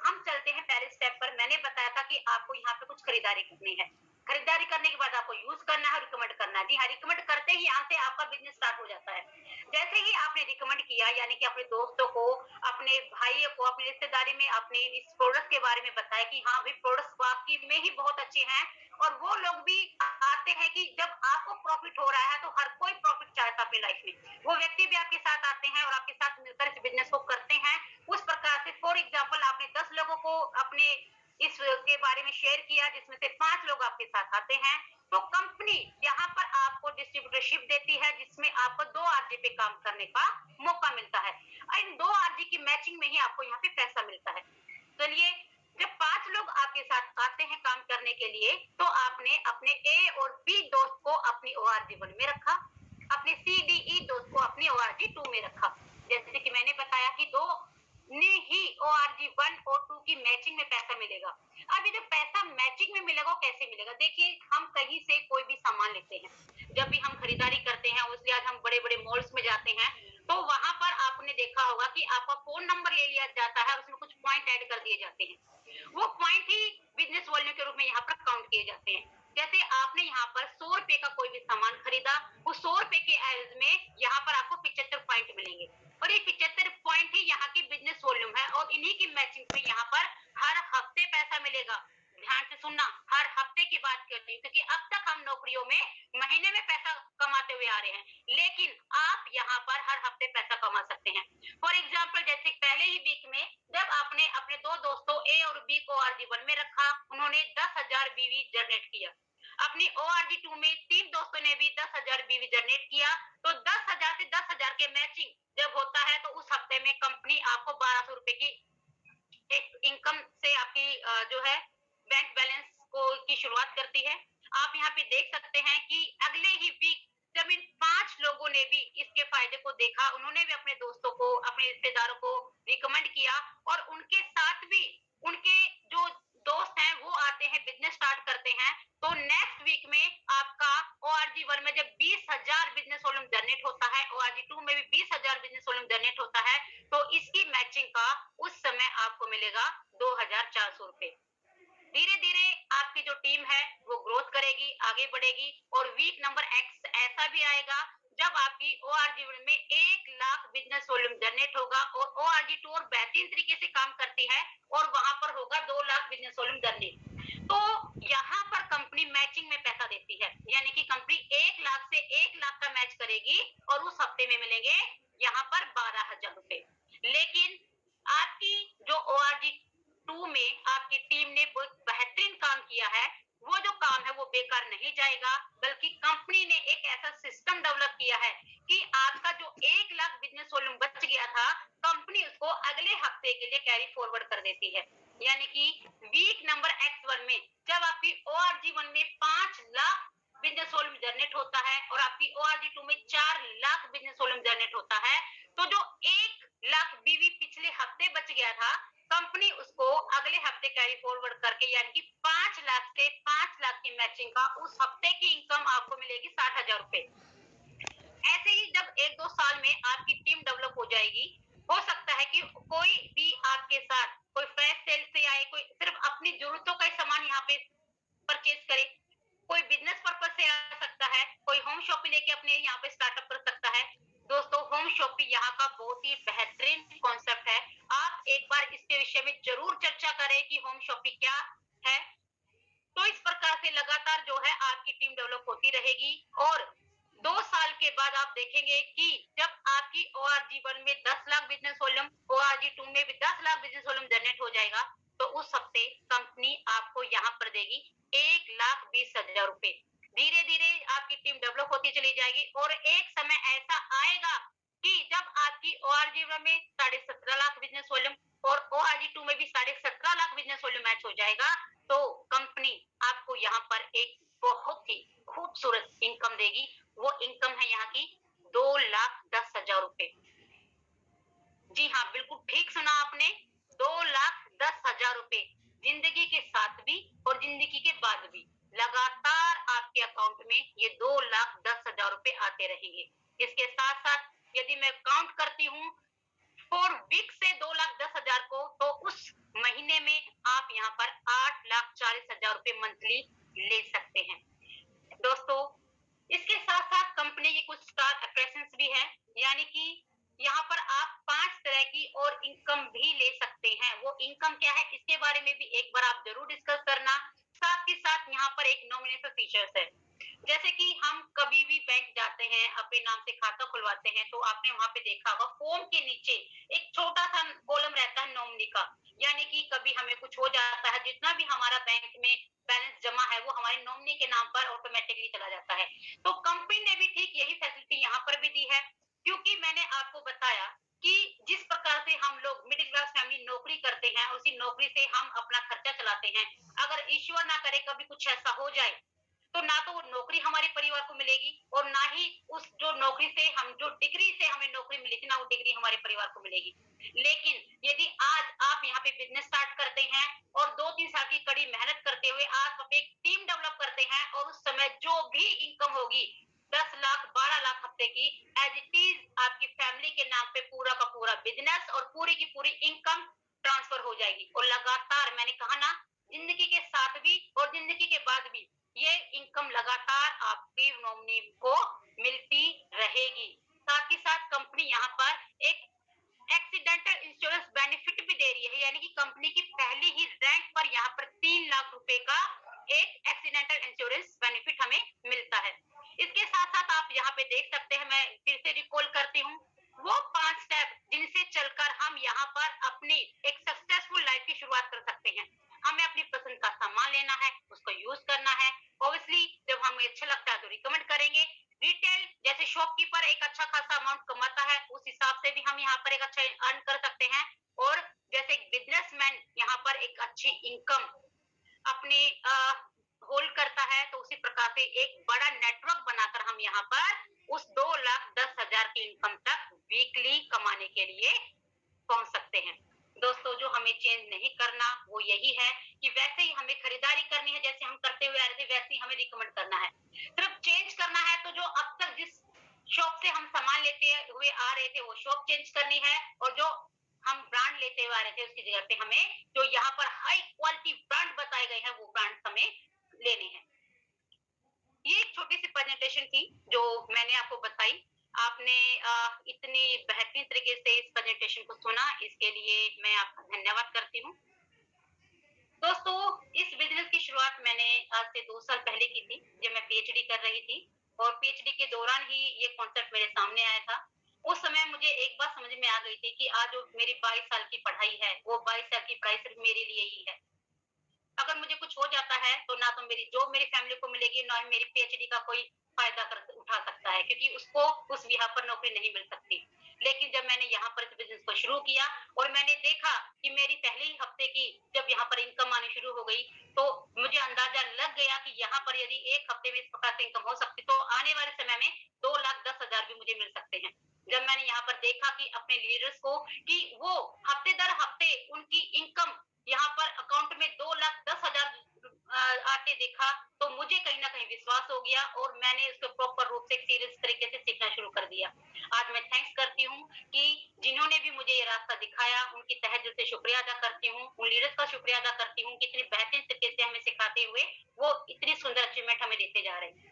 हम चलते हैं पहले स्टेप पर। मैंने बताया था कि आपको यहाँ पे कुछ खरीदारी करनी है। खरीदारी करने के बाद आपको यूज करना है, रिकमेंड करना है। जी हाँ, रिकमेंड करते ही यहाँ से आपका बिजनेस स्टार्ट हो जाता है। जैसे ही आपने रिकमेंड किया, यानी कि अपने दोस्तों को, अपने भाइयों को, अपनी रिश्तेदारी में आपने इस प्रोडक्ट के बारे में बताया कि हाँ भाई प्रोडक्ट वाकई में ही बहुत अच्छे हैं, और वो लोग भी आते हैं कि जब आपको प्रॉफिट हो रहा है तो हर कोई प्रॉफिट चाहता है अपनी लाइफ में। वो व्यक्ति भी आपके साथ आते हैं और आपके साथ मिलकर इस बिजनेस को करते हैं। उस प्रकार से फॉर एग्जाम्पल आपने 10 लोगों को अपने इस के बारे में शेयर किया, जिसमें से 5 लोग आपके साथ आते हैं, तो कंपनी यहाँ पर आपको डिस्ट्रीब्यूटरशिप देती है, जिसमें आपको 2 आरजी पे काम करने का मौका मिलता है। इन 2 आरजी की मैचिंग में ही आपको यहाँ पे पैसा मिलता है। चलिए, जब 5 लोग आपके साथ आते हैं काम करने के लिए, तो आपने अपने ए और बी दोस्त को अपनी ओआरजी 1 में रखा, अपने सी डी ई दोस्त को अपनी ओआरजी 2 में रखा। जैसे कि मैंने बताया कि दो ने ही ओआरजी 1 और 2 की मैचिंग में पैसा मिलेगा। अब ये जो पैसा मैचिंग में मिलेगा वो कैसे मिलेगा? देखिए, हम कहीं से कोई भी सामान लेते हैं, जब भी हम खरीदारी करते हैं, उसके बाद हम बड़े बड़े मॉल्स में जाते हैं, तो वहां पर आपने देखा होगा कि आपका फोन नंबर ले लिया जाता है, उसमें कुछ पॉइंट ऐड कर दिए जाते हैं। वो पॉइंट ही बिजनेस वॉल्यूम के रूप में यहाँ पर काउंट किए जाते हैं। जैसे आपने यहाँ पर 100 रुपए का कोई भी सामान खरीदा, उस 100 रुपए के एवरेज में यहाँ पर आपको 75 पॉइंट मिलेंगे, और ये 75 पॉइंट ही यहाँ की बिजनेस वॉल्यूम है, और इन्हीं की मैचिंग पे यहाँ पर हर हफ्ते पैसा मिलेगा। ध्यान से सुनना, हर हफ्ते की बात कर रही हूँ, क्योंकि अब तक हम नौकरियों में महीने में पैसा कमाते हुए आ रहे हैं, लेकिन आप यहाँ पर हर हफ्ते पैसा कमा सकते हैं। फॉर एग्जाम्पल, जैसे पहले ही वीक में जब आपने अपने 2 दोस्तों ए और बी को ओआरजी 1 में रखा, उन्होंने 10,000 बीवी जनरेट किया। अपनी ओआरजी 2 में 3 दोस्तों ने भी 10,000 बीवी जनरेट किया, तो 10,000 से 10,000 के मैचिंग जब होता है तो उस हफ्ते में कंपनी आपको 1,200 रुपए की एक इनकम से आपकी जो है बैंक बैलेंस को की शुरुआत करती है। आप यहाँ पे देख सकते हैं कि अगले ही वीक जब इन 5 लोगों ने भी इसके फायदे को देखा, उन्होंने भी अपने दोस्तों को, अपने रिश्तेदारों को रिकमेंड किया, और उनके साथ भी उनके जो दोस्त हैं वो आते हैं, बिजनेस स्टार्ट करते हैं, तो नेक्स्ट वीक में आपका ओआरजी 1 में जब 20,000 बिजनेस वॉल्यूम जनरेट होता है, ओआरजी 2 में भी 20,000 बिजनेस वॉल्यूम जनरेट होता है, तो इसकी मैचिंग का उस समय आपको मिलेगा 2,400 रुपए। धीरे धीरे आपकी जो टीम है वो ग्रोथ करेगी, आगे बढ़ेगी। और वीक नंबर एक्स ऐसा भी आएगा जब आपकी ओआरजी में 1 लाख बिजनेस वॉल्यूम जनरेट होगा और ओआरजी टू और बेहतरीन तरीके से काम करती है और वहां पर होगा 2 लाख बिजनेस वॉल्यूम जनरेट। तो यहाँ पर कंपनी मैचिंग में पैसा देती है, यानी कि कंपनी 1 लाख से 1 लाख का मैच करेगी और उस हफ्ते में मिलेंगे यहाँ पर 12,000 रुपए। लेकिन आपकी जो ओआरजी टू में आपकी टीम ने बहुत बेहतरीन काम किया है, वो जो काम है वो बेकार नहीं जाएगा, बल्कि कंपनी ने एक ऐसा सिस्टम डेवलप किया है कि आपका जो 1 लाख बिजनेस वॉल्यूम बच गया था, कंपनी उसको अगले हफ्ते के लिए कैरी फॉरवर्ड कर देती है। यानी कि वीक नंबर एक्स वन में जब आपकी ओआरजी वन में 5 लाख बिजनेस वॉल्यूम जनरेट होता है और आपकी ओआरजी टू में 4 लाख बिजनेस वॉल्यूम जनरेट होता है, तो जो 1 लाख बीवी पिछले हफ्ते बच गया था, कंपनी उसको अगले हफ्ते कैरी फॉरवर्ड करके, यानी कि 5 लाख से 5 लाख की मैचिंग का उस हफ्ते की इनकम आपको मिलेगी 60,000 रुपए। ऐसे ही जब 1-2 साल में आपकी टीम डेवलप हो जाएगी, हो सकता है कि कोई भी आपके साथ कोई फ्लैश सेल से आए, कोई सिर्फ अपनी जरूरतों का सामान यहाँ पे परचेज करे, कोई बिजनेस पर्पज से आ सकता है, कोई होम शॉपिंग लेके अपने यहाँ पे स्टार्टअप कर सकता है। दोस्तों, होम शॉपिंग यहाँ का बहुत ही बेहतरीन कॉन्सेप्ट है। आप एक बार इसके विषय में जरूर चर्चा करें कि होम शॉपिंग क्या है। तो इस प्रकार से लगातार जो है आपकी टीम डेवलप होती रहेगी और 2 साल के बाद आप देखेंगे कि जब आपकी ओआरजी वन में 10 lakh business volume, ORG two में भी 10 लाख बिजनेस वॉल्यूम जनरेट हो जाएगा, तो उस हफ्ते कंपनी आपको यहाँ पर देगी 1,20,000 रुपए। धीरे धीरे आपकी टीम डेवलप होती चली जाएगी और एक समय ऐसा आएगा कि जब आपकी ओआरजी वन में 17.5 लाख बिजनेस वॉल्यूम और ओआरजी टू में भी 17.5 लाख बिजनेस वॉल्यूम मैच हो जाएगा, तो कंपनी आपको यहाँ पर एक बहुत ही खूबसूरत इनकम देगी। वो इनकम है यहाँ की 2,10,000 रुपए। जी हाँ, बिल्कुल ठीक सुना आपने, 2,10,000 रुपए। जिंदगी के साथ भी और जिंदगी के बाद भी लगातार आपके अकाउंट में ये 2,10,000 रुपए आते रहेंगे। इसके साथ साथ यदि मैं काउंट करती हूँ 4 वीक से 2,10,000 को, तो उस महीने में आप यहाँ पर 8,40,000 रुपए मंथली ले सकते हैं। दोस्तों, इसके साथ साथ कंपनी की कुछ स्टार अट्रैक्शंस भी है, यानी कि यहाँ पर आप 5 तरह की और इनकम भी ले सकते हैं। वो इनकम क्या है, इसके बारे में भी एक बार आप जरूर डिस्कस करना। साथ ही साथ यहाँ पर एक नॉमिनेशन फीचर्स है। जैसे कि हम कभी भी बैंक जाते हैं, अपने नाम से खाता खुलवाते हैं, तो आपने वहां पे देखा होगा फॉर्म के नीचे एक छोटा सा कॉलम रहता है नॉमिनी का, यानी कि कभी हमें कुछ हो जाता है, जितना भी हमारा बैंक में बैलेंस जमा है वो हमारे नॉमिनी के नाम पर ऑटोमेटिकली चला जाता है। तो कंपनी ने भी ठीक यही फैसिलिटी यहाँ पर भी दी है, क्योंकि मैंने आपको बताया कि जिस प्रकार से हम लोग मिडिल क्लास फैमिली नौकरी करते हैं, उसी नौकरी से हम अपना खर्चा चलाते हैं। अगर ईश्वर ना करे कभी कुछ ऐसा हो जाए, तो ना तो वो नौकरी हमारे परिवार को मिलेगी और ना ही उस जो नौकरी से हम जो डिग्री से हमें नौकरी मिली थी ना, वो डिग्री हमारे परिवार को मिलेगी। लेकिन यदि आज आप यहाँ पे बिजनेस स्टार्ट करते हैं और 2-3 साल की कड़ी मेहनत करते हुए आप एक टीम डेवलप करते हैं और उस समय जो भी इनकम होगी 10 लाख 12 लाख हफ्ते की, एज इट इज आपकी फैमिली के नाम पे पूरा का पूरा बिजनेस और पूरी की पूरी इनकम ट्रांसफर हो जाएगी। और लगातार मैंने कहा ना, जिंदगी के साथ भी और जिंदगी के बाद भी ये इनकम लगातार आपकी नॉमिनी को मिलती रहेगी। साथ ही साथ कंपनी यहाँ पर एक एक्सीडेंटल इंश्योरेंस बेनिफिट भी दे रही है, यानी कि कंपनी की पहली ही रैंक पर यहाँ पर 3 लाख रुपए का एक एक्सीडेंटल इंश्योरेंस बेनिफिट हमें मिलता है। इसके साथ साथ आप यहाँ पे देख सकते हैं, मैं फिर से रिकॉल करती हूँ, वो 5 स्टेप जिनसे चलकर हम यहाँ पर अपनी एक सक्सेसफुल लाइफ की शुरुआत कर सकते हैं। हमें अपनी पसंद का सामान लेना है, उसको यूज करना है। ऑब्वियसली जब हमें अच्छा लगता है तो रिकमेंड करेंगे। रिटेल जैसे शॉपकीपर एक अच्छा खासा अमाउंट कमाता है, उस हिसाब से भी हम यहाँ पर एक अच्छा अर्न कर सकते हैं। और जैसे बिजनेसमैन यहाँ पर एक अच्छी इनकम अपने होल्ड करता है, तो उसी प्रकार से एक बड़ा नेटवर्क बनाकर हम यहाँ पर उस 2,10,000 की इनकम तक वीकली कमाने के लिए पहुंच सकते हैं। दोस्तों, जो हमें चेंज नहीं करना वो यही है कि वैसे ही हमें खरीदारी करनी है, जैसे हम करते हुए आ रहे थे वैसे ही हमें रिकमेंड करना है। सिर्फ चेंज करना है तो जो अब तक जिस शॉप से हम सामान लेते हुए आ रहे थे वो शॉप चेंज करनी है, और जो हम ब्रांड लेते हुए आ रहे थे उसकी जगह पे हमें जो यहाँ पर हाई क्वालिटी ब्रांड बता बताए गए हैं वो ब्रांड्स हमें लेने हैं। ये एक छोटी सी प्रेजेंटेशन थी जो मैंने आपको बताई। आपने इतनी बेहतरीन तरीके से इस प्रेजेंटेशन को सुना, इसके लिए मैं आपका धन्यवाद करती हूँ। दोस्तों, इस बिज़नेस की शुरुआत मैंने आज से 2 साल पहले की थी, जब मैं पीएचडी कर रही थी और पीएचडी के दौरान ही ये कॉन्सेप्ट मेरे सामने आया था। उस समय मुझे एक बात समझ में आ गई थी कि आज जो मेरी 22 साल की पढ़ाई है, वो 22 साल की पढ़ाई सिर्फ़ मेरे लिए ही है। अगर मुझे कुछ हो जाता है तो ना तो मेरी जॉब मेरी फैमिली को मिलेगी, ना ही मेरी पीएचडी का कोई फायदा उठा सकता है, क्योंकि उसको उस यहाँ पर नौकरी नहीं मिल सकती। लेकिन जब मैंने यहाँ पर इस बिजनेस को शुरू किया और मैंने देखा कि मेरी पहले ही हफ्ते की जब यहाँ पर इनकम आनी शुरू हो गई, तो मुझे अंदाजा लग गया कि यहाँ पर यदि एक हफ्ते में इस प्रकार से इनकम हो सकती, तो आने वाले समय में 2,10,000 भी मुझे मिल सकते हैं। जब मैंने यहाँ पर देखा कि अपने लीडर्स को कि वो हफ्ते दर हफ्ते उनकी इनकम यहाँ पर अकाउंट में 2,10,000 आते देखा, तो मुझे कहीं ना कहीं विश्वास हो गया और मैंने इसको प्रॉपर रूप से सीरियस तरीके से सीखना शुरू कर दिया। आज मैं थैंक्स करती हूँ कि जिन्होंने भी मुझे ये रास्ता दिखाया, उनकी तहे दिल से शुक्रिया अदा करती हूँ, उन लीडर्स का शुक्रिया अदा करती हूँ कि इतनी बेहतरीन तरीके से हमें सिखाते हुए वो इतनी सुंदर अचीवमेंट हमें देते जा रहे हैं।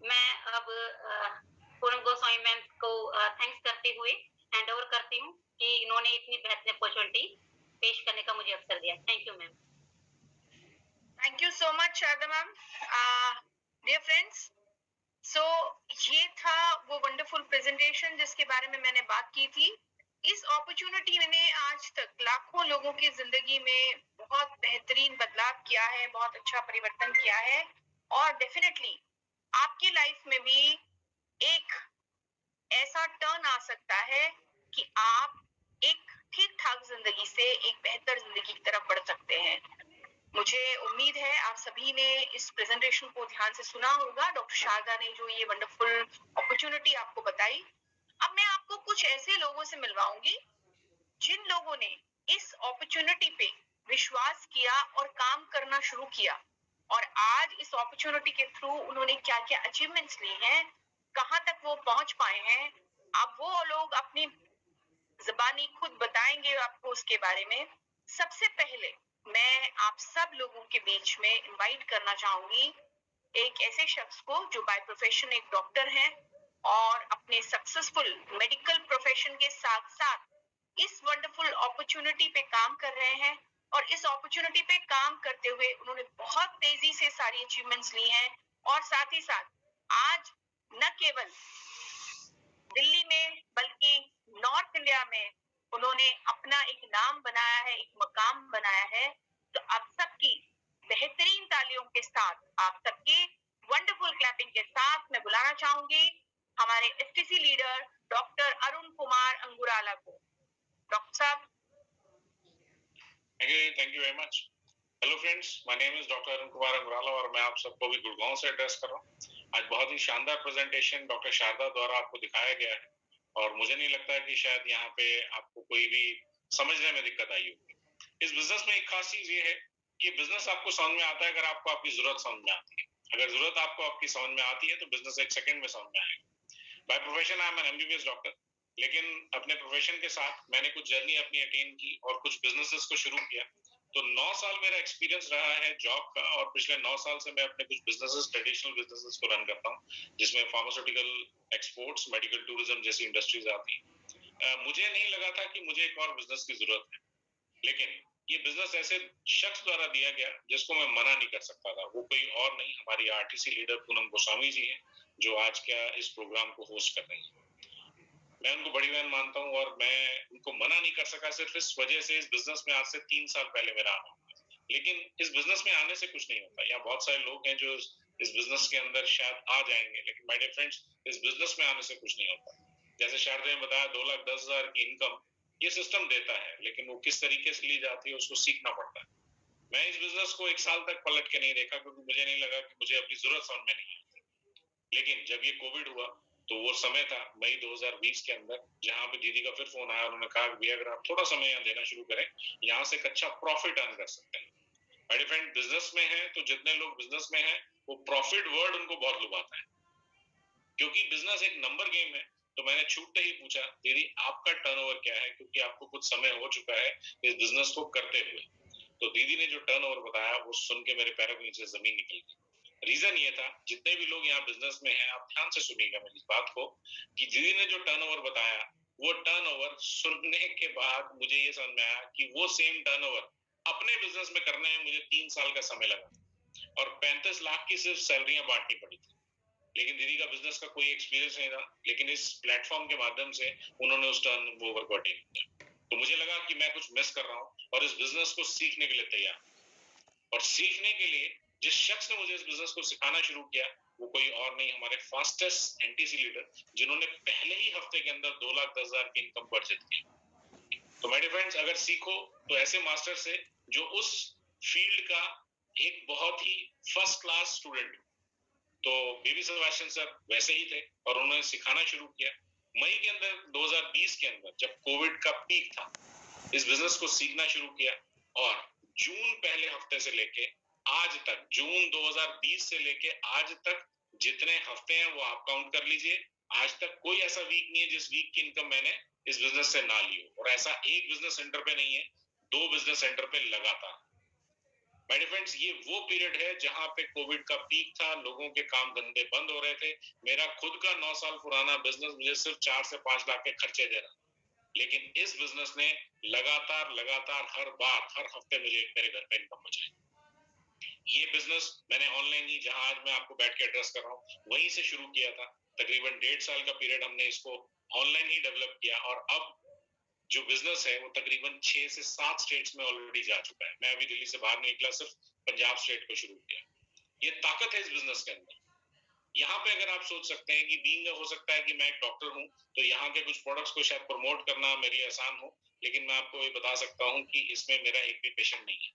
मैं अब पूनम गोस्वामी मैम को थैंक्स करते हुए हैंड ओवर करती हूँ कि इन्होंने इतनी बेहतरीन अपॉर्चुनिटी पेश करने का मुझे अवसर दिया। Thank you ma'am. Thank you so much Sharda ma'am. Dear friends, so ये था वो वंडरफुल प्रेजेंटेशन जिसके बारे में मैंने बात की थी। इस अपॉर्चुनिटी ने आज तक लाखों लोगों की जिंदगी में बहुत बेहतरीन बदलाव किया है, बहुत अच्छा परिवर्तन किया है और डेफिनेटली आपकी लाइफ में भी एक ऐसा टर्न आ सकता है कि आप एक ठीक ठाक जिंदगी से एक बेहतर जिंदगी की तरफ बढ़ सकते हैं। मुझे उम्मीद है आप सभी ने इस प्रेजेंटेशन को ध्यान से सुना होगा। डॉक्टर शारदा ने जो ये वंडरफुल अपॉर्चुनिटी आपको बताई, अब मैं आपको कुछ ऐसे लोगों से मिलवाऊंगी जिन लोगों ने इस अपॉर्चुनिटी पे विश्वास किया और काम करना शुरू किया और आज इस अपॉर्चुनिटी के थ्रू उन्होंने क्या क्या अचीवमेंट्स ली हैं, कहां तक वो पहुंच पाए हैं। अब वो लोग अपनी ज़बानी खुद बताएंगे आपको उसके बारे में। सबसे पहले मैं आप सब लोगों के बीच में इनवाइट करना चाहूंगी एक ऐसे शख्स को जो बाय प्रोफेशन एक डॉक्टर हैं और अपने सक्सेसफुल मेडिकल प्रोफेशन के साथ साथ इस वंडरफुल अपॉर्चुनिटी पे काम कर रहे हैं और इस अपॉर्चुनिटी पे काम करते हुए उन्होंने बहुत तेजी से सारी अचीवमेंट्स ली हैं और साथ ही साथ आज न केवल दिल्ली में बल्कि नॉर्थ इंडिया में उन्होंने अपना एक नाम बनाया है, एक मकाम बनाया है। तो आप सबकी बेहतरीन तालियों के साथ, आप सबकी वंडरफुल क्लैपिंग के साथ मैं बुलाना चाहूंगी हमारे STC leader doctor Arun Kumar Angurala को। डॉक्टर साहब। Thank you very much. Hello friends, my name is doctor Arun Kumar Angurala और मैं आप सबको भी गुड़गांव से एड्रेस कर रहा हूँ। आज बहुत ही शानदार प्रेजेंटेशन डॉक्टर शारदा द्वारा आपको दिखाया गया है और मुझे नहीं लगता है कि शायद यहाँ पे आपको कोई भी समझने में दिक्कत आई होगी। इस बिजनेस में एक खास चीज ये है कि बिजनेस आपको समझ में आता है अगर आपको आपकी जरूरत समझ में आती है। अगर जरूरत आपको आपकी समझ में आती है तो बिजनेस एक सेकंड में समझ में आएगा। By profession I am N MBBS doctor, लेकिन अपने प्रोफेशन के साथ मैंने कुछ जर्नी अपनी अटेन की और कुछ बिजनेसेस को शुरू किया। तो 9 साल मेरा एक्सपीरियंस रहा है जॉब का और पिछले 9 साल से मैं अपने कुछ बिजनेसेस, ट्रेडिशनल बिजनेसेस को रन करता हूँ, जिसमें फार्मास्यूटिकल, एक्सपोर्ट्स, मेडिकल टूरिज्म जैसी इंडस्ट्रीज आती हैं। मुझे नहीं लगा था कि मुझे एक और बिजनेस की जरूरत है, लेकिन ये बिजनेस ऐसे शख्स द्वारा दिया गया जिसको मैं मना नहीं कर सकता था। वो कोई और नहीं, हमारी आरटीसी लीडर पूनम गोस्वामी जी हैं, जो आज का इस प्रोग्राम को होस्ट कर रही है। मैं उनको बड़ी बहन मानता हूँ और मैं उनको मना नहीं कर सका सिर्फ इस वजह से इस बिजनेस में आज से 3 साल पहले मेरा आना हुआ। लेकिन इस बिजनेस में आने से कुछ नहीं होता। यहाँ बहुत सारे लोग हैं जो इस बिजनेस के अंदर शायद आ जाएंगे, लेकिन माय डियर फ्रेंड्स, इस बिजनेस में आने से कुछ नहीं होता। जैसे शारदा ने बताया 2,10,000 की इनकम ये सिस्टम देता है, लेकिन वो किस तरीके से ली जाती है उसको सीखना पड़ता है। मैं इस बिजनेस को 1 साल तक पलट के नहीं देखा क्योंकि मुझे नहीं लगा कि मुझे अपनी जरूरत समझ में नहीं आती। लेकिन जब ये कोविड हुआ तो वो समय था मई 2020 के अंदर, जहां पे दीदी का फिर फोन आया, उन्होंने कहा कि अगर आप थोड़ा समय यहाँ देना शुरू करें, यहाँ से एक अच्छा प्रॉफिट अर्न कर सकते हैं। माय डियर फ्रेंड, बिजनेस में है तो जितने लोग बिजनेस में हैं वो प्रॉफिट वर्ड उनको बहुत लुभाता है, क्योंकि बिजनेस एक नंबर गेम है। तो मैंने छूटते ही पूछा, दीदी आपका टर्नओवर क्या है, क्योंकि आपको कुछ समय हो चुका है इस बिजनेस को करते हुए। तो दीदी ने जो टर्नओवर बताया वो सुन के मेरे पैरों के नीचे जमीन निकल गई। रीजन ये था, जितने भी लोग यहाँ बिजनेस में हैं आप ध्यान से सुनिएगा मेरी इस बात को, कि दीदी ने जो टर्नओवर बताया वो टर्नओवर सुनने के बाद मुझे ये समझ में आया कि वो सेम टर्नओवर अपने बिजनेस में करने में मुझे 3 साल का समय लगा और 35 लाख की सिर्फ सैलरियां बांटनी पड़ी थी। लेकिन दीदी का बिजनेस का कोई एक्सपीरियंस नहीं था, लेकिन इस प्लेटफॉर्म के माध्यम से उन्होंने उस टर्न ओवर को अटेन किया। तो मुझे लगा कि मैं कुछ मिस कर रहा हूँ और इस बिजनेस को सीखने के लिए तैयार। और सीखने के लिए जिस शख्स ने मुझे इस बिजनेस को सिखाना शुरू किया वो कोई और नहीं, हमारे फास्टेस्ट एनटीसी लीडर, जिन्होंने पहले ही हफ्ते के अंदर 2,10,000 की इनकम पर अर्जित की। तो मेरे फ्रेंड्स, अगर सीखो तो ऐसे मास्टर से जो उस फील्ड का एक बहुत ही फर्स्ट क्लास स्टूडेंट, तो बेबी सेबास्टियन सर वैसे ही थे और उन्होंने सिखाना शुरू किया। मई के अंदर 2020 के अंदर जब कोविड का पीक था, इस बिजनेस को सीखना शुरू किया और जून पहले हफ्ते से लेके आज तक, जून 2020 से लेके आज तक जितने हफ्ते हैं वो आप काउंट कर लीजिए, आज तक कोई ऐसा वीक नहीं है जिस वीक की इनकम मैंने इस बिजनेस से ना ली हो। और ऐसा एक बिजनेस सेंटर पे नहीं है, 2 बिजनेस सेंटर पे लगातार। माय डियर फ्रेंड्स, ये वो पीरियड है जहां पे कोविड का पीक था, लोगों के काम धंधे बंद हो रहे थे। मेरा खुद का 9 साल पुराना बिजनेस मुझे सिर्फ 4 से 5 लाख के खर्चे दे रहा, लेकिन इस बिजनेस ने लगातार हर बार हर हफ्ते मुझे मेरे घर पे इनकम पहुंचाई। ये बिजनेस मैंने ऑनलाइन ही, जहां आज मैं आपको बैठ के एड्रेस कर रहा हूँ, वहीं से शुरू किया था। तकरीबन 1.5 साल का पीरियड हमने इसको ऑनलाइन ही डेवलप किया और अब जो बिजनेस है वो तकरीबन 6 से 7 स्टेट्स में ऑलरेडी जा चुका है। मैं अभी दिल्ली से बाहर नहीं निकला, सिर्फ पंजाब स्टेट को शुरू किया। ये ताकत है इस बिजनेस के अंदर। यहाँ पे अगर आप सोच सकते हैं कि बीइंग हो सकता है कि मैं एक डॉक्टर हूँ तो यहाँ के कुछ प्रोडक्ट्स को शायद प्रमोट करना मेरे लिए आसान हो, लेकिन मैं आपको ये बता सकता हूँ कि इसमें मेरा एक भी पेशेंट नहीं है।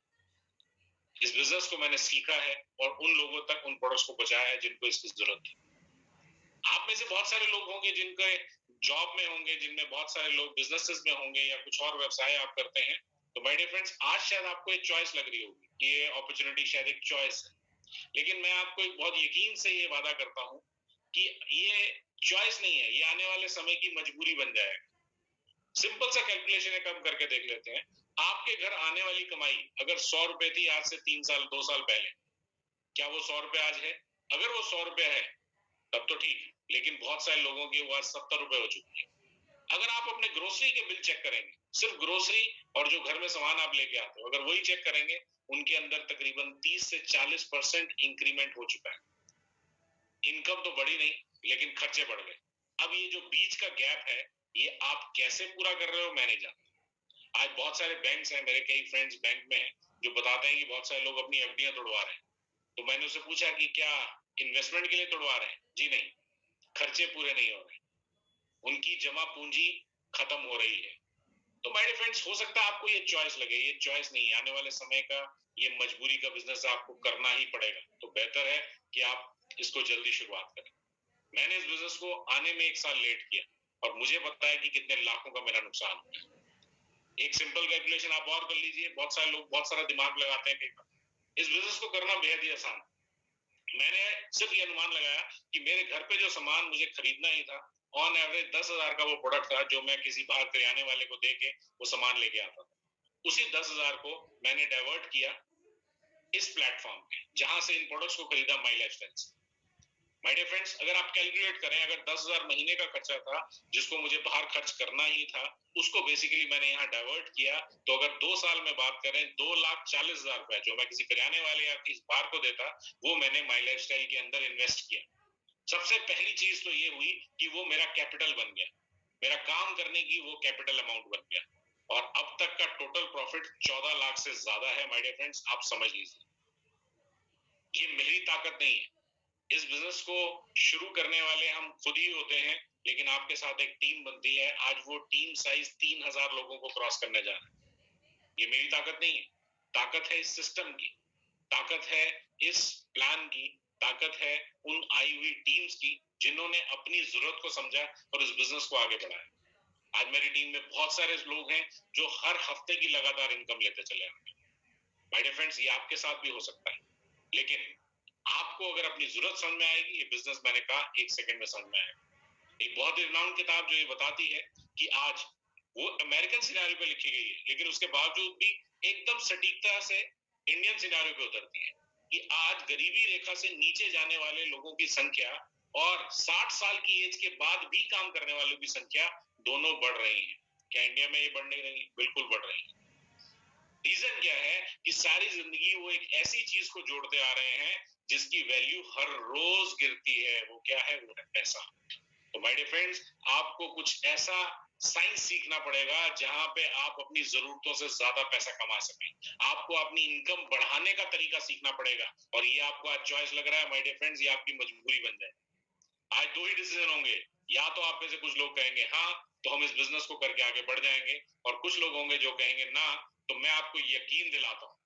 इस बिजनेस को मैंने सीखा है और उन लोगों तक उन प्रोडक्ट्स को पहुंचाया है जिनको इसकी जरूरत थी। आप में से बहुत सारे लोग होंगे जिनके जॉब में होंगे, जिनमें बहुत सारे लोग बिजनेसेस में होंगे या कुछ और व्यवसाय आप करते हैं। तो माय डियर फ्रेंड्स, आज शायद आपको एक चॉइस लग रही होगी कि ये अपॉर्चुनिटी शायद एक चॉइस है, लेकिन मैं आपको एक बहुत यकीन से ये वादा करता हूँ कि ये चॉइस नहीं है, ये आने वाले समय की मजबूरी बन जाएगा। सिंपल सा कैलकुलेशन है, कम करके देख लेते हैं। आपके घर आने वाली कमाई अगर 100 रुपए थी आज से 3 साल 2 साल पहले, क्या वो 100 रुपए आज है? अगर वो 100 रुपए है तब तो ठीक, लेकिन बहुत सारे लोगों की वो आज 70 रुपए हो चुकी है। अगर आप अपने ग्रोसरी के बिल चेक करेंगे, सिर्फ ग्रोसरी और जो घर में सामान आप लेके आते हो, अगर वही चेक करेंगे, उनके अंदर तकरीबन 30 से 40% इंक्रीमेंट हो चुका है। इनकम तो बढ़ी नहीं, लेकिन खर्चे बढ़ गए। अब ये जो बीच का गैप है, ये आप कैसे पूरा कर रहे हो मैं नहीं जानता। आज बहुत सारे बैंक्स हैं, मेरे कई फ्रेंड्स बैंक में हैं, जो बताते हैं कि बहुत सारे लोग अपनी एफडीआं तोड़वा रहे हैं। तो मैंने उससे पूछा कि क्या इन्वेस्टमेंट के लिए तोड़वा रहे हैं? जी नहीं, खर्चे पूरे नहीं हो रहे, उनकी जमा पूंजी खत्म हो रही है। तो माय डियर फ्रेंड्स, हो सकता है आपको ये चॉइस लगे, ये चॉइस नहीं है, आने वाले समय का ये मजबूरी का बिजनेस आपको करना ही पड़ेगा। तो बेहतर है कि आप इसको जल्दी शुरुआत करें। मैंने इस बिजनेस को आने में 1 साल लेट किया और मुझे पता है कि कितने लाखों का मेरा नुकसान हुआ है। एक सिंपल कैलकुलेशन आप और कर लीजिए, बहुत सारे लोग बहुत सारा दिमाग लगाते हैं कई बार। इस बिजनेस को करना बेहद ही आसान। मैंने सिर्फ ये अनुमान लगाया कि मेरे घर पे जो सामान मुझे खरीदना ही था, ऑन एवरेज 10,000 का वो प्रोडक्ट था जो मैं किसी बाहर करियाने वाले को दे के वो सामान लेके आता था। उसी 10,000 को मैंने डाइवर्ट किया इस प्लेटफॉर्म पे, जहां से इन प्रोडक्ट्स को खरीदा माई लाइफस्टाइल से। माय डियर फ्रेंड्स, अगर आप कैलकुलेट करें, अगर 10,000 महीने का खर्चा था जिसको मुझे बाहर खर्च करना ही था, उसको बेसिकली मैंने यहाँ डाइवर्ट किया। तो अगर 2 साल में बात करें, 2,40,000 रुपए जो मैं किसी करियाने वाले या किसी बाहर को देता, वो मैंने माई लाइफस्टाइल के अंदर इन्वेस्ट किया। सबसे पहली चीज तो ये हुई कि वो मेरा कैपिटल बन गया, मेरा काम करने की वो कैपिटल अमाउंट बन गया। और अब तक का टोटल प्रॉफिट 14 लाख से ज्यादा है। माय डियर फ्रेंड्स, आप समझ लीजिए, ये मेरी ताकत नहीं है। इस बिजनेस को शुरू करने वाले हम खुद ही होते हैं, लेकिन आपके साथ एक टीम बनती है। आज वो टीम साइज 3,000 लोगों को क्रॉस करने जा रहा है। ये मेरी ताकत नहीं है, ताकत है इस सिस्टम की, ताकत है इस प्लान की, ताकत है उन आई हुई टीम्स की जिन्होंने अपनी जरूरत को समझा और इस बिजनेस को आगे बढ़ाया। आज मेरी टीम में बहुत सारे लोग हैं जो हर हफ्ते की लगातार इनकम लेते चले आ रहे हैं। माय डियर फ्रेंड्स, ये आपके साथ भी हो सकता है, लेकिन आपको अगर अपनी जरूरत समझ में आएगी, ये बिजनेस मैंने कहा 1 सेकंड में समझ में आएगा। एक बहुत ही रिनाउंड किताब जो ये बताती है कि आज वो अमेरिकन सिनेरियो पे लिखी गई है, लेकिन उसके बावजूद भी एकदम सटीकता से इंडियन सिनारियो पे उतरती है कि आज गरीबी रेखा से नीचे जाने वाले लोगों की संख्या और 60 साल की एज के बाद भी काम करने वालों की संख्या दोनों बढ़ रही है। क्या इंडिया में ये बढ़ नहीं रही? बिल्कुल बढ़ रही है। रीजन क्या है कि सारी जिंदगी वो एक ऐसी चीज को जोड़ते आ रहे हैं जिसकी वैल्यू हर रोज गिरती है। वो क्या है? वो है पैसा। तो माय डियर फ्रेंड्स, आपको कुछ ऐसा साइंस सीखना पड़ेगा जहां पे आप अपनी जरूरतों से ज्यादा पैसा कमा सकें। आपको अपनी इनकम बढ़ाने का तरीका सीखना पड़ेगा, और ये आपको आज चॉइस लग रहा है माय डियर फ्रेंड्स, ये आपकी मजबूरी बन जाए। आज दो ही डिसीजन होंगे, या तो आप में से कुछ लोग कहेंगे हाँ तो हम इस बिजनेस को करके आगे बढ़ जाएंगे, और कुछ लोग होंगे जो कहेंगे ना। तो मैं आपको यकीन दिलाता हूँ,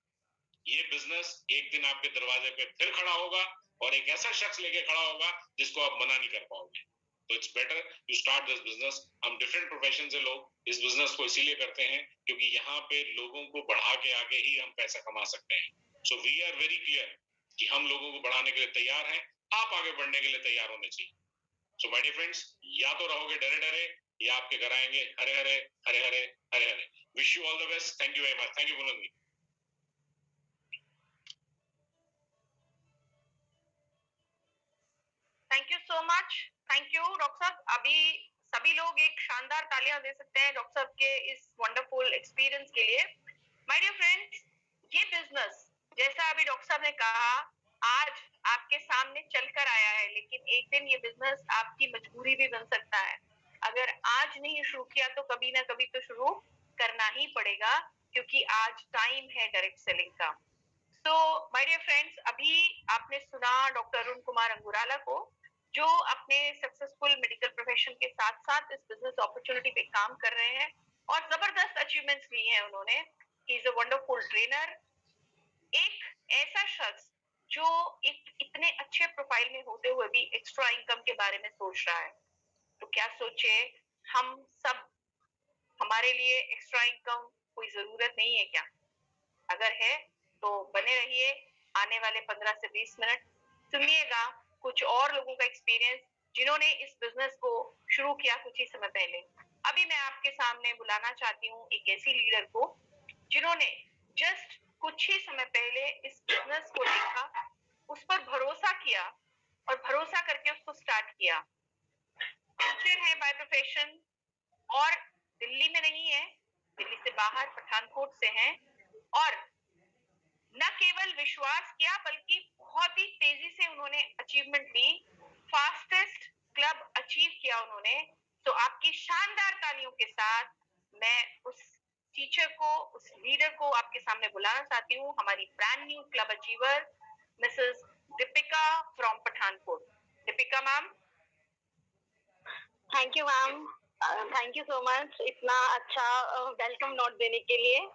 ये बिजनेस एक दिन आपके दरवाजे पे फिर खड़ा होगा, और एक ऐसा शख्स लेके खड़ा होगा जिसको आप मना नहीं कर पाओगे। तो it's better you start this business. हम डिफरेंट प्रोफेशन से लोग इस बिजनेस को इसीलिए करते हैं क्योंकि यहाँ पे लोगों को बढ़ा के आगे ही हम पैसा कमा सकते हैं। So we are very clear कि हम लोगों को बढ़ाने के लिए तैयार हैं, आप आगे बढ़ने के लिए तैयार होने चाहिए। सो माय डियर फ्रेंड्स, या तो रहोगे डरे डरे, या आपके घर आएंगे Hare Hare Hare Hare Hare Hare. Wish you all the best. Thank you very much. Thank you for listening. Thank you so much. Thank you doctor साहब। अभी सभी लोग एक शानदार तालियां दे सकते हैं डॉक्टर साहब के इस वंडरफुल एक्सपीरियंस के लिए। माय डियर फ्रेंड्स, ये बिजनेस जैसा अभी डॉक्टर साहब ने कहा आज आपके सामने चलकर आया है, लेकिन एक दिन ये बिजनेस आपकी मजबूरी भी बन सकता है। अगर आज नहीं शुरू किया तो कभी ना कभी तो शुरू करना ही पड़ेगा, क्योंकि आज टाइम है डायरेक्ट सेलिंग का। तो माय डियर फ्रेंड्स, अभी आपने सुना डॉक्टर अरुण कुमार अंगुराला को, जो अपने सक्सेसफुल मेडिकल प्रोफेशन के साथ साथ इस बिजनेस अपॉर्चुनिटी पे काम कर रहे हैं और जबरदस्त अचीवमेंट्स ली हैं उन्होंने। He is a wonderful trainer. एक ऐसा शख्स जो एक इतने अच्छे प्रोफाइल में होते हुए भी एक्स्ट्रा इनकम के बारे में सोच रहा है। तो क्या सोचे हम सब, हमारे लिए एक्स्ट्रा इनकम कोई जरूरत नहीं है क्या? अगर है तो बने रहिए, आने वाले 15 से 20 मिनट सुनिएगा कुछ और लोगों का एक्सपीरियंस जिन्होंने इस बिजनेस को शुरू किया कुछ ही समय पहले। अभी मैं आपके सामने बुलाना चाहती हूँ एक ऐसी लीडर को जिन्होंने जस्ट कुछ ही समय पहले इस बिजनेस को देखा, उस पर भरोसा किया और भरोसा करके उसको स्टार्ट किया। टीचर है बाय प्रोफेशन और दिल्ली में नहीं है, दिल्ली से बाहर पठानकोट से हैं, और न केवल विश्वास किया बल्कि बहुत ही तेजी से उन्होंने अचीवमेंट ली, फास्टेस्ट क्लब अचीव किया उन्होंने। तो आपकी शानदार तालियों के साथ मैं उस टीचर को, उस लीडर को आपके सामने बुलाना चाहती हूँ, हमारी brand new club achiever Mrs Deepika from Pathankot. Deepika ma'am. Thank you ma'am, thank you so much इतना अच्छा वेलकम नोट देने के लिए।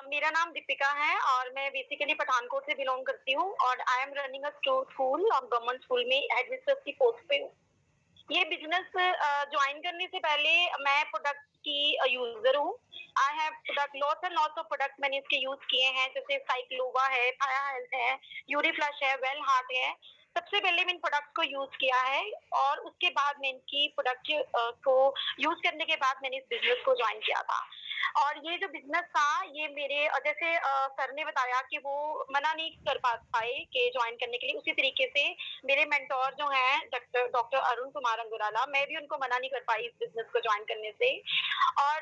मेरा नाम दीपिका है और मैं बेसिकली पठानकोट से बिलोंग करती हूँ और I am running a school और गवर्नमेंट स्कूल में हेडमिस्ट्रेस की पोस्ट पे हूँ। ये बिजनेस ज्वाइन करने से पहले मैं प्रोडक्ट की यूजर हूँ। I have product lots and lots of product मैंने इसके यूज किए हैं, जैसे साइक्लोवा है, फाया हेल्थ है, यूरीफ्लश है, वेल हार्ट है। सबसे पहले मैंने प्रोडक्ट को यूज किया है और उसके बाद मैं इनकी प्रोडक्ट को यूज करने के बाद मैंने इस बिजनेस को ज्वाइन किया था। और ये जो बिजनेस था ये मेरे जैसे सर ने बताया कि वो मना नहीं कर पाए कि ज्वाइन करने के लिए, उसी तरीके से मेरे मेंटोर जो हैं डॉक्टर अरुण कुमार अंगुराला, मैं भी उनको मना नहीं कर पाई इस बिजनेस को ज्वाइन करने से। और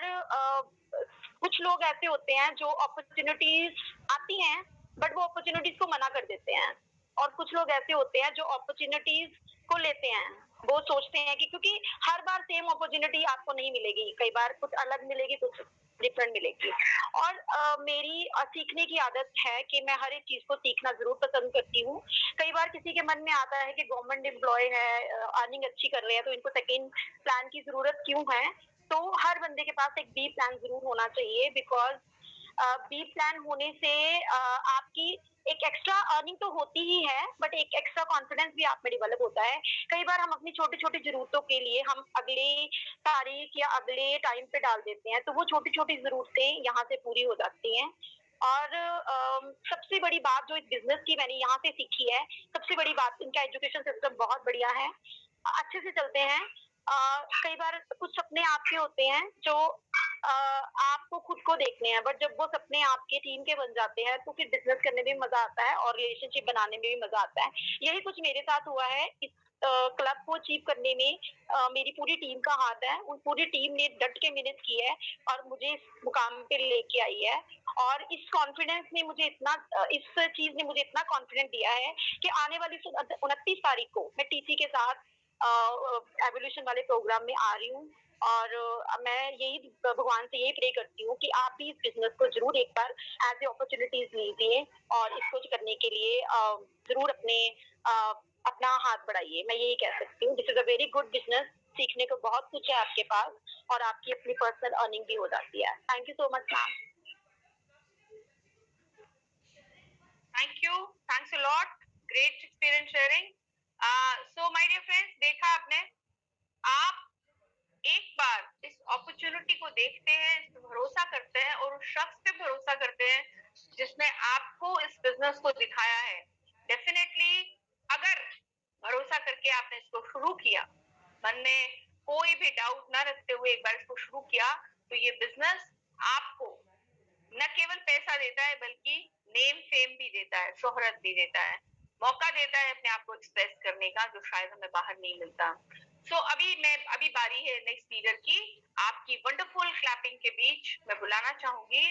कुछ लोग ऐसे होते हैं जो अपॉर्चुनिटीज आती हैं बट वो अपॉर्चुनिटीज को मना कर देते हैं, और कुछ लोग ऐसे होते हैं जो अपॉर्चुनिटीज को लेते हैं। वो सोचते हैं कि क्योंकि हर बार सेम अपॉर्चुनिटी आपको नहीं मिलेगी, कई बार कुछ अलग मिलेगी, कुछ डिफरेंट मिलेगी। और मेरी सीखने की आदत है कि मैं हर एक चीज को सीखना जरूर पसंद करती हूँ। कई बार किसी के मन में आता है कि गवर्नमेंट एम्प्लॉय है, अर्निंग अच्छी कर रहे हैं, तो इनको सेकेंड प्लान की जरूरत क्यों है? तो हर बंदे के पास एक बी प्लान जरूर होना चाहिए, बिकॉज बी प्लान होने से आपकी एक एक्स्ट्रा अर्निंग तो होती ही है बट एक एक्स्ट्रा कॉन्फिडेंस भी आप में डेवलप होता है। कई बार हम अपनी छोटी छोटी जरूरतों के लिए हम अगले तारीख या अगले टाइम पे डाल देते हैं, तो वो छोटी छोटी जरूरतें यहाँ से पूरी हो जाती हैं। और सबसे बड़ी बात जो इस बिजनेस की मैंने यहाँ से सीखी है, सबसे बड़ी बात, इनका एजुकेशन सिस्टम बहुत बढ़िया है, अच्छे से चलते हैं। कई बार कुछ सपने आपके होते हैं जो आपको खुद को देखने हैं, बट जब वो सपने आपके टीम के बन जाते हैं तो फिर बिजनेस करने में मजा आता है और रिलेशनशिप बनाने में भी मजा आता है। यही कुछ मेरे साथ हुआ है। इस क्लब को अचीव करने में मेरी पूरी टीम का हाथ है। उन पूरी टीम ने डट के मेहनत की है और मुझे इस मुकाम पे लेके आई है। और इस कॉन्फिडेंस ने मुझे इतना इस चीज ने मुझे इतना कॉन्फिडेंस दिया है कि आने वाली 29 तारीख को मैं टीसी के साथ एवोल्यूशन वाले प्रोग्राम में आ रही हूँ। और मैं यही भगवान से यही प्रे करती हूँ कि आप भी इस बिजनेस को जरूर एक बार एज ए अपॉर्चुनिटीज लीजिए और इसको करने के लिए जरूर अपना हाथ बढ़ाइए। मैं यही कह सकती हूँ, this is a very good business. सीखने को बहुत कुछ है आपके पास और आपकी अपनी पर्सनल अर्निंग भी हो जाती है। Thank you so much ma'am. Thank you. Thanks a lot. Great experience sharing. So my dear friends, देखा आपने, आप एक बार इस अपॉर्चुनिटी को देखते हैं, इस पे भरोसा करते हैं और उस शख्स पे भरोसा करते हैं जिसने आपको इस बिजनेस को दिखाया है। डेफिनेटली अगर भरोसा करके आपने इसको शुरू किया, मन में कोई भी डाउट ना रखते हुए एक बार इसको शुरू किया, तो ये बिजनेस आपको न केवल पैसा देता है बल्कि नेम फेम भी देता है, शोहरत भी देता है, मौका देता है अपने आप को एक्सप्रेस करने का, जो शायद हमें बाहर नहीं मिलता। अभी बारी है नेक्स्ट लीडर की। आपकी वंडरफुल क्लैपिंग के बीच मैं बुलाना चाहूंगी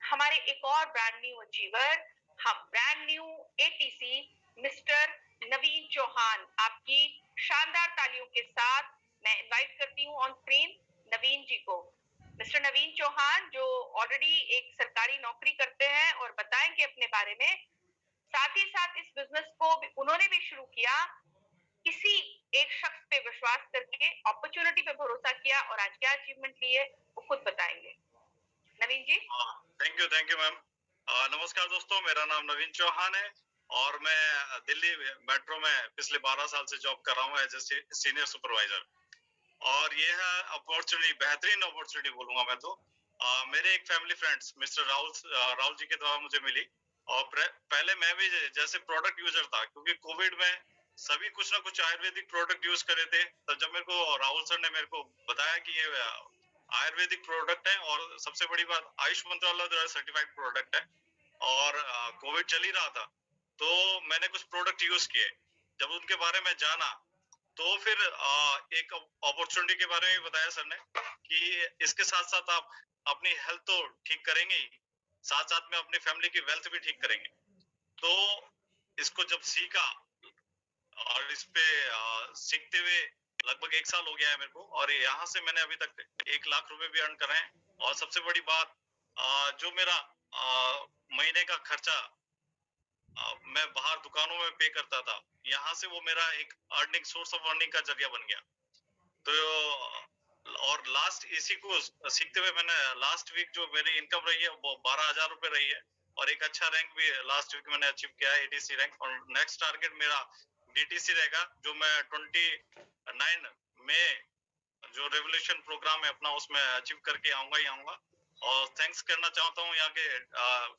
हमारे एक और ब्रांड न्यू अचीवर, हम ब्रांड न्यू एटीसी मिस्टर नवीन चौहान। आपकी शानदार तालियों के साथ मैं इनवाइट करती हूँ ऑन स्क्रीन नवीन जी को। मिस्टर नवीन चौहान जो ऑलरेडी एक सरकारी नौकरी करते हैं और बताएंगे अपने बारे में। साथ ही साथ इस बिजनेस को उन्होंने भी शुरू किया, किसी एक शख्स पे विश्वास करके, अपॉर्चुनिटी पे भरोसा किया और आज क्या अचीवमेंट ली है वो खुद बताएंगे। Naveen ji. Thank you ma'am. नमस्कार दोस्तों, मेरा नाम नवीन चौहान है और मैं दिल्ली मेट्रो में पिछले 12 साल से जॉब कर रहा हूँ एज ए सीनियर सुपरवाइजर। और ये है अपॉर्चुनिटी, बेहतरीन अपॉर्चुनिटी बोलूंगा मैं तो। मेरे एक family friends mister Rahul ji के द्वारा मुझे मिली। और पहले मैं भी जैसे प्रोडक्ट यूजर था, क्योंकि कोविड में सभी कुछ ना कुछ आयुर्वेदिक प्रोडक्ट यूज कर रहे थे। तो जब मेरे को राहुल सर ने मेरे को बताया कि ये आयुर्वेदिक प्रोडक्ट है और सबसे बड़ी बात आयुष मंत्रालय द्वारा सर्टिफाइड प्रोडक्ट है और कोविड चल ही रहा था, तो मैंने कुछ प्रोडक्ट यूज किए। जब उनके बारे में जाना तो फिर एक अपॉर्चुनिटी के बारे में बताया सर ने कि इसके साथ साथ आप अपनी हेल्थ तो ठीक करेंगे ही, साथ साथ में अपनी फैमिली की वेल्थ भी ठीक करेंगे। तो इसको जब सीखा और इस पे सीखते हुए लगभग 1 साल हो गया है मेरे को, और यहाँ से मैंने अभी तक 1 लाख रुपए भी अर्न करे हैं। और सबसे बड़ी बात, जो मेरा महीने का खर्चा मैं बाहर दुकानों में पे करता था, यहाँ से वो मेरा एक अर्निंग सोर्स ऑफ अर्निंग का जरिया बन गया। तो और लास्ट इसी को सीखते हुए मैंने लास्ट वीक जो मेरी इनकम रही है वो 12,000 रुपए रही है और एक अच्छा रैंक भी लास्ट वीक मैंने अचीव किया है, एटीसी रैंक। और नेक्स्ट टारगेट मेरा डीटीसी रहेगा, जो मैं 29 मई जो रेवोल्यूशन प्रोग्राम है अपना, उसमें अचीव करके आऊंगा ही आऊंगा। और थैंक्स करना चाहता हूँ यहाँ के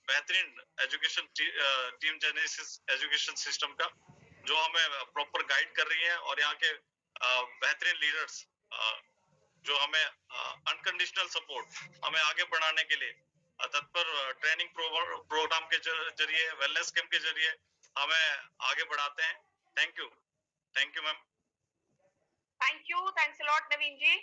बेहतरीन education team genesis education system का, जो हमें प्रॉपर गाइड कर रही है, और यहाँ के बेहतरीन लीडर्स जो हमें अनकंडीशनल सपोर्ट हमें आगे बढ़ाने के लिए तत्पर ट्रेनिंग प्रोग्राम के जरिए, वेलनेस कैंप के जरिए हमें आगे बढ़ाते हैं। Thank you ma'am. Thanks a lot Naveen ji.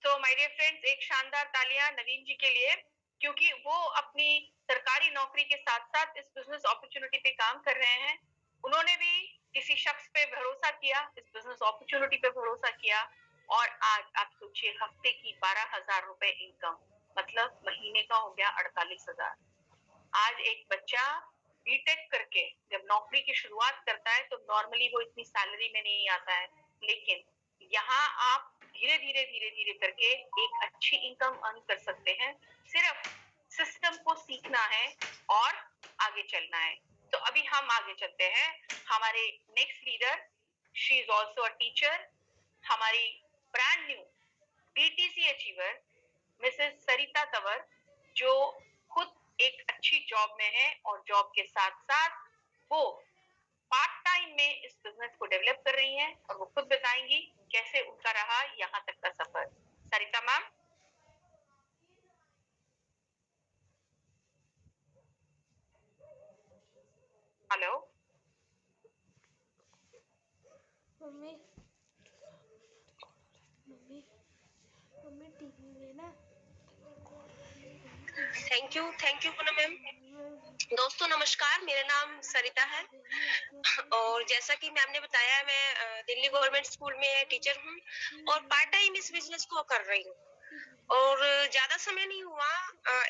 तो माय डियर फ्रेंड्स, एक शानदार तालियां नवीन जी के लिए, क्योंकि वो अपनी सरकारी नौकरी के साथ साथ इस बिजनेस अपॉर्चुनिटी पे काम कर रहे हैं। उन्होंने भी किसी शख्स पे भरोसा किया, इस बिजनेस अपॉर्चुनिटी पे भरोसा किया, और आज आप सोचिए हफ्ते की 12,000 रुपए इनकम, मतलब महीने का हो गया 48,000। आज एक बच्चा बीटेक करके जब नौकरी की शुरुआत करता है तो नॉर्मली वो इतनी सैलरी में नहीं आता है, लेकिन यहाँ आप धीरे धीरे करके एक अच्छी इनकम अर्न कर सकते हैं। सिर्फ सिस्टम को सीखना है और आगे चलना है। तो अभी हम आगे चलते हैं। हमारे next leader, she is also a teacher, हमारी brand new DTC achiever Mrs Sarita Tanwar, जो खुद एक अच्छी जॉब में है और जॉब के साथ साथ वो पार्ट टाइम में इस बिजनेस को डेवलप कर रही हैं, और वो खुद बताएंगी कैसे उनका रहा यहाँ तक का सफर। Sarita ma'am. Hello mummy mummy mummy TV में ना थैंक यू पूनम मैम। दोस्तों नमस्कार, मेरा नाम सरिता है और जैसा कि मैम ने बताया मैं दिल्ली गवर्नमेंट स्कूल में टीचर हूँ और पार्ट टाइम इस बिजनेस को कर रही हूँ और ज्यादा समय नहीं हुआ,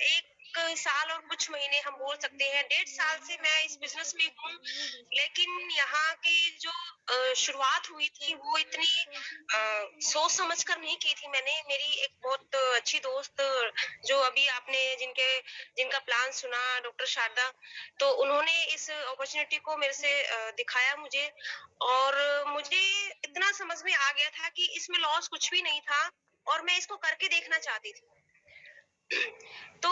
1 साल और कुछ महीने हम बोल सकते हैं, 1.5 साल से मैं इस बिजनेस में हूँ। लेकिन यहाँ की जो शुरुआत हुई थी वो इतनी सोच समझ कर नहीं की थी मैंने। मेरी एक बहुत अच्छी दोस्त जो अभी आपने जिनका प्लान सुना, डॉक्टर शारदा, तो उन्होंने इस अपॉर्चुनिटी को मेरे से दिखाया मुझे और मुझे इतना समझ में आ गया था कि इसमें लॉस कुछ भी नहीं था और मैं इसको करके देखना चाहती थी। तो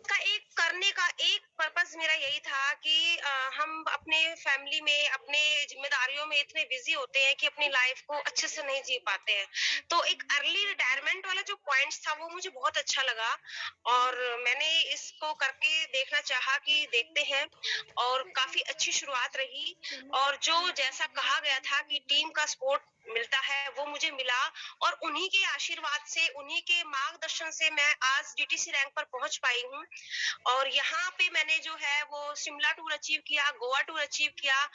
का एक करने का एक पर्पस मेरा यही था कि हम अपने फैमिली में अपने जिम्मेदारियों में इतने बिजी होते हैं कि अपनी लाइफ को अच्छे से नहीं जी पाते हैं। तो एक अर्ली रिटायरमेंट वाला जो पॉइंट था वो मुझे बहुत अच्छा लगा और मैंने इसको करके देखना चाहा कि देखते हैं और काफी अच्छी शुरुआत रही और जो जैसा कहा गया था कि टीम का सपोर्ट मिलता है वो मुझे मिला और उन्हीं के आशीर्वाद से, उन्हीं के मार्गदर्शन से मैं आज डीटीसी रैंक पर पहुंच पाई हूँ और यहाँ पे मैंने जो है वो शिमला टूर अचीव किया, गोवा टूर अचीव किया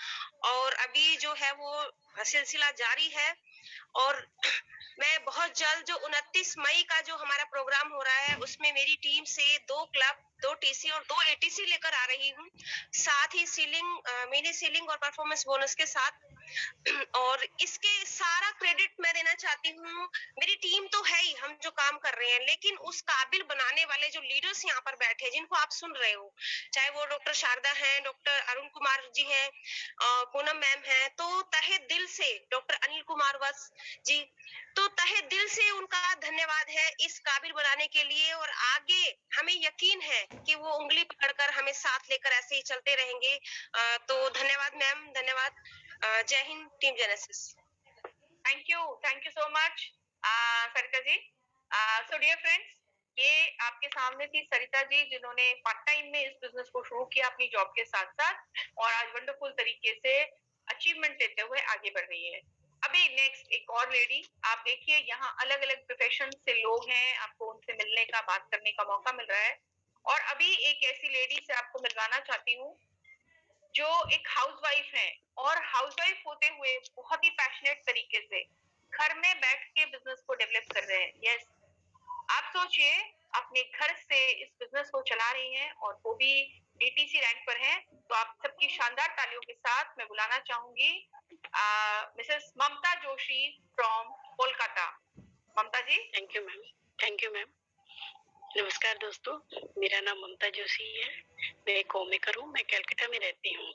और अभी जो है वो सिलसिला जारी है और मैं बहुत जल्द जो 29 मई का जो हमारा प्रोग्राम हो रहा है उसमें मेरी टीम से 2 क्लब, 2 टीसी और 2 एटीसी लेकर आ रही हूँ, साथ ही मिनी सीलिंग और परफॉर्मेंस बोनस के साथ। और इसके सारा क्रेडिट मैं देना चाहती हूँ, मेरी टीम तो है ही, हम जो काम कर रहे हैं, लेकिन उस काबिल बनाने वाले जो लीडर्स यहाँ पर बैठे जिनको आप सुन रहे हो, चाहे वो डॉक्टर शारदा हैं, डॉक्टर अरुण कुमार जी हैं, पूनम मैम हैं, तो तहे दिल से डॉक्टर अनिल कुमार वत्स जी, तो तहे दिल से उनका धन्यवाद है इस काबिल बनाने के लिए और आगे हमें यकीन है कि वो उंगली पकड़कर हमें साथ लेकर ऐसे ही चलते रहेंगे। तो धन्यवाद मैम, धन्यवाद। जय हिंद, team genesis. Thank you so much Sarita ji. So dear friends, ये आपके सामने थी सरिता जी जिन्होंने पार्ट टाइम में इस बिजनेस को शुरू किया अपनी जॉब के साथ साथ और आज वंडरफुल तरीके से अचीवमेंट लेते हुए आगे बढ़ रही है। अभी नेक्स्ट एक और लेडी, आप देखिए यहाँ अलग अलग प्रोफेशन से लोग हैं, आपको उनसे मिलने का, बात करने का मौका मिल रहा है और अभी एक ऐसी लेडी से आपको मिलवाना चाहती हूँ जो एक हाउसवाइफ है और हाउसवाइफ होते हुए बहुत ही पैशनेट तरीके से घर में बैठ के बिजनेस को डेवलप कर रहे हैं। यस, आप सोचिए अपने घर से इस बिजनेस को चला रही हैं और वो भी डीटीसी रैंक पर हैं। तो आप सबकी शानदार तालियों के साथ मैं बुलाना चाहूंगी mrs Mamta Joshi from Kolkata. Mamta ji. Thank you ma'am. नमस्कार दोस्तों, मेरा नाम ममता जोशी है, मैं एक होम मेकर हूँ, मैं कलकत्ता में रहती हूँ।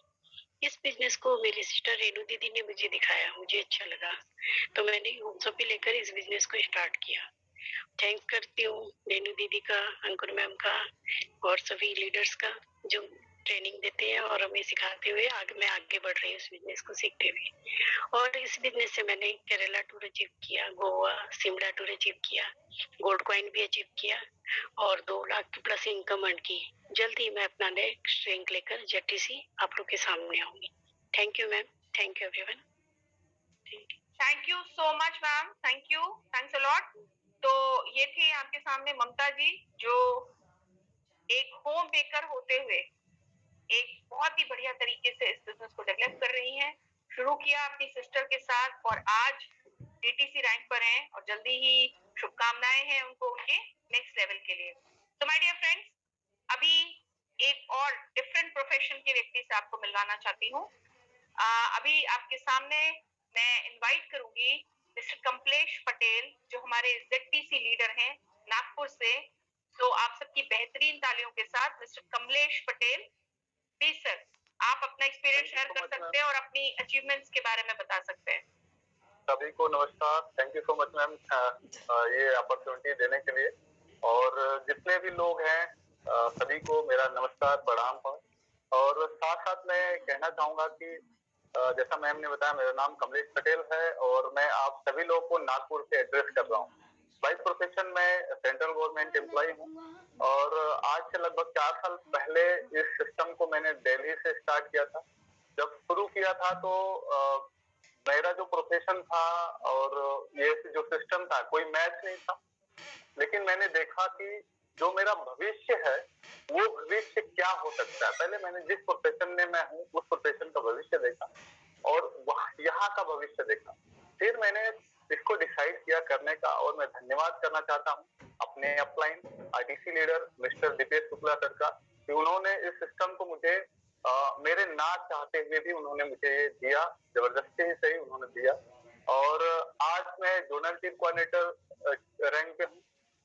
इस बिजनेस को मेरी सिस्टर रेनू दीदी ने मुझे दिखाया, मुझे अच्छा लगा तो मैंने होमसोपी लेकर इस बिजनेस को स्टार्ट किया। थैंक्स करती हूँ रेनू दीदी का, अंकुर मैम का और सभी लीडर्स का जो ट्रेनिंग देते हैं और हमें सिखाते हुए मैं आगे बढ़ रही हूँ इस बिजनेस को सीखते हुए। और इस बिजनेस से मैंने केरला टूर अचीव किया, गोवा, शिमला टूर अचीव किया, गोल्ड कॉइन भी अचीव किया और 2 लाख की प्लस इनकम अर्न की। जल्दी मैं अपना नेक्स्ट रैंक लेकर जेटीसी आप लोग के सामने आऊंगी। Thank you ma'am, thank you everyone. Thank you so much ma'am, thank you, thanks a lot. तो ये थी आपके सामने ममता जी जो एक होम मेकर होते हुए एक बहुत ही बढ़िया तरीके से इस बिजनेस को डेवलप कर रही हैं। शुरू किया अपनी सिस्टर के साथ और आज डीटीसी रैंक पर हैं और जल्दी ही शुभकामनाएं हैं उनको उनके नेक्स्ट लेवल के लिए। तो माय डियर फ्रेंड्स, अभी एक और डिफरेंट प्रोफेशन के व्यक्ति से आपको मिलवाना चाहती हूँ। अभी आपके सामने मैं इनवाइट करूंगी मिस्टर कमलेश पटेल जो हमारे जेडटीसी लीडर हैं नागपुर से। तो आप सबकी बेहतरीन तालियों के साथ mister Kamlesh Patel, please sir आप अपना एक्सपीरियंस शेयर कर सकते हैं और अपनी अचीवमेंट्स के बारे में बता सकते हैं। सभी को नमस्कार, thank you so much ma'am ये अपॉर्चुनिटी देने के लिए। और जितने भी लोग हैं सभी को मेरा नमस्कार, प्रणाम है। और साथ साथ मैं कहना चाहूंगा कि जैसा मैम ने बताया, मेरा नाम कमलेश पटेल है और मैं आप सभी लोगों को नागपुर से एड्रेस कर रहा हूँ। बाय प्रोफेशन में सेंट्रल गवर्नमेंट एम्प्लॉय हूँ और आज से लगभग 4 साल पहले इस सिस्टम को मैंने दिल्ली से स्टार्ट किया था जब शुरू किया था तो मेरा जो प्रोफेशन था और ये जो सिस्टम था कोई मैच नहीं था, लेकिन मैंने देखा कि जो मेरा भविष्य है वो भविष्य क्या हो सकता है। पहले मैंने जिस प्रोफेशन में मैं हूँ उस प्रोफेशन का भविष्य देखा और यहाँ का भविष्य देखा। फिर मैंने इसको डिसाइड किया करने का, और मैं धन्यवाद करना चाहता हूँ अपने upline ITC leader mister Deepesh Shukla sir का, कि उन्होंने इस सिस्टम को मुझे मेरे ना चाहते हुए भी उन्होंने मुझे दिया, जबरदस्ती ही सही उन्होंने दिया। और आज मैं जोनल टीम कोऑर्डिनेटर रैंक पे हूँ।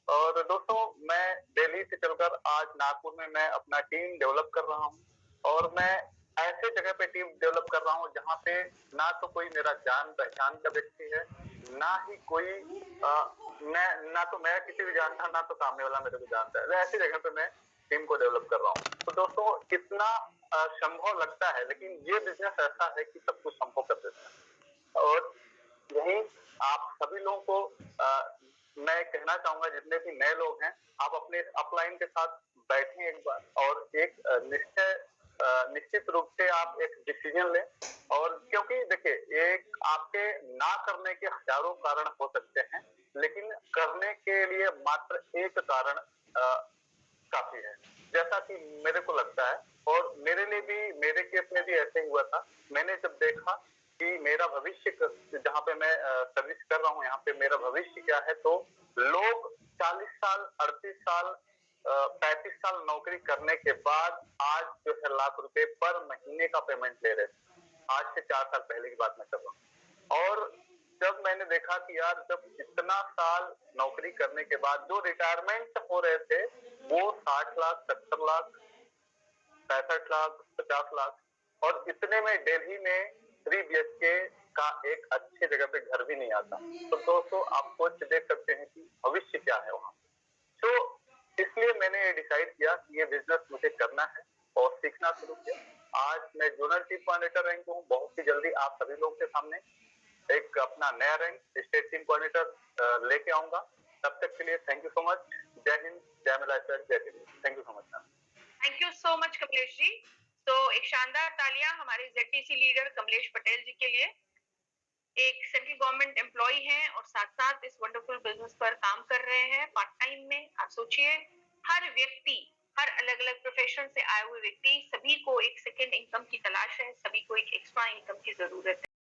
और दोस्तों मैं दिल्ली से चलकर आज नागपुर में मैं अपना टीम डेवलप कर रहा हूँ, और मैं ऐसे जगह पे टीम डेवलप कर रहा हूँ जहाँ पे ना तो कोई मेरा जान पहचान का व्यक्ति है, ना ही कोई ना तो मैं किसी को जानता, ना तो सामने वाला मेरे को जानता है। ऐसी जगह पे मैं टीम को डेवलप कर रहा हूँ। तो दोस्तों कितना संभव लगता है, लेकिन ये बिजनेस ऐसा है कि सब कुछ संभव कर देता है। और यही आप सभी लोगों को मैं कहना चाहूंगा, जितने भी नए लोग हैं, आप अपने अपलाइन के साथ बैठें एक बार और एक निश्चित रूप से आप एक डिसीजन लें। और क्योंकि देखिए एक आपके ना करने के हजारों कारण हो सकते हैं, लेकिन करने के लिए मात्र एक कारण काफी है, जैसा कि मेरे को लगता है। और मेरे लिए भी, मेरे केस में भी ऐसे ही हुआ था। मैंने जब देखा कि मेरा भविष्य जहाँ पे मैं सर्विस कर रहा हूँ, यहाँ पे मेरा भविष्य क्या है, तो लोग 40 साल 38 साल 35 साल नौकरी करने के बाद आज जो है लाख रुपए पर महीने का पेमेंट ले रहे थे। आज से 4 साल पहले की बात मैं कर रहा हूँ। और जब मैंने देखा कि यार जब इतना साल नौकरी करने के बाद जो रिटायरमेंट हो रहे थे वो 60 लाख 70 लाख 65 लाख 50 लाख, और इतने में दिल्ली में 3 BHK का एक अच्छे जगह पे घर भी नहीं आता। तो दोस्तों आप सोच देख सकते हैं कि भविष्य क्या है वहाँ। तो इसलिए मैंने ये डिसाइड किया कि ये बिजनेस मुझे करना है और सीखना शुरू किया। आज मैं जोनल टीम कोऑर्डिनेटर रैंक हूँ। बहुत ही जल्दी आप सभी लोगों के सामने एक अपना नया रैंक स्टेट टीम कोऑर्डिनेटर लेके आऊंगा। तब तक के लिए थैंक यू सो मच। जय हिंद, जय मलाइसर, जय Delhi. Thank you so much ma'am. Thank you so much Kamlesh ji. तो एक शानदार तालियां हमारे ZTC लीडर कमलेश पटेल जी के लिए। एक सेंट्रल गवर्नमेंट एम्प्लॉय हैं और साथ साथ इस वंडरफुल बिजनेस पर काम कर रहे हैं पार्ट टाइम में। आप सोचिए, हर व्यक्ति, हर अलग अलग प्रोफेशन से आए हुए व्यक्ति, सभी को एक सेकेंड इनकम की तलाश है, सभी को एक एक्स्ट्रा इनकम की जरूरत है।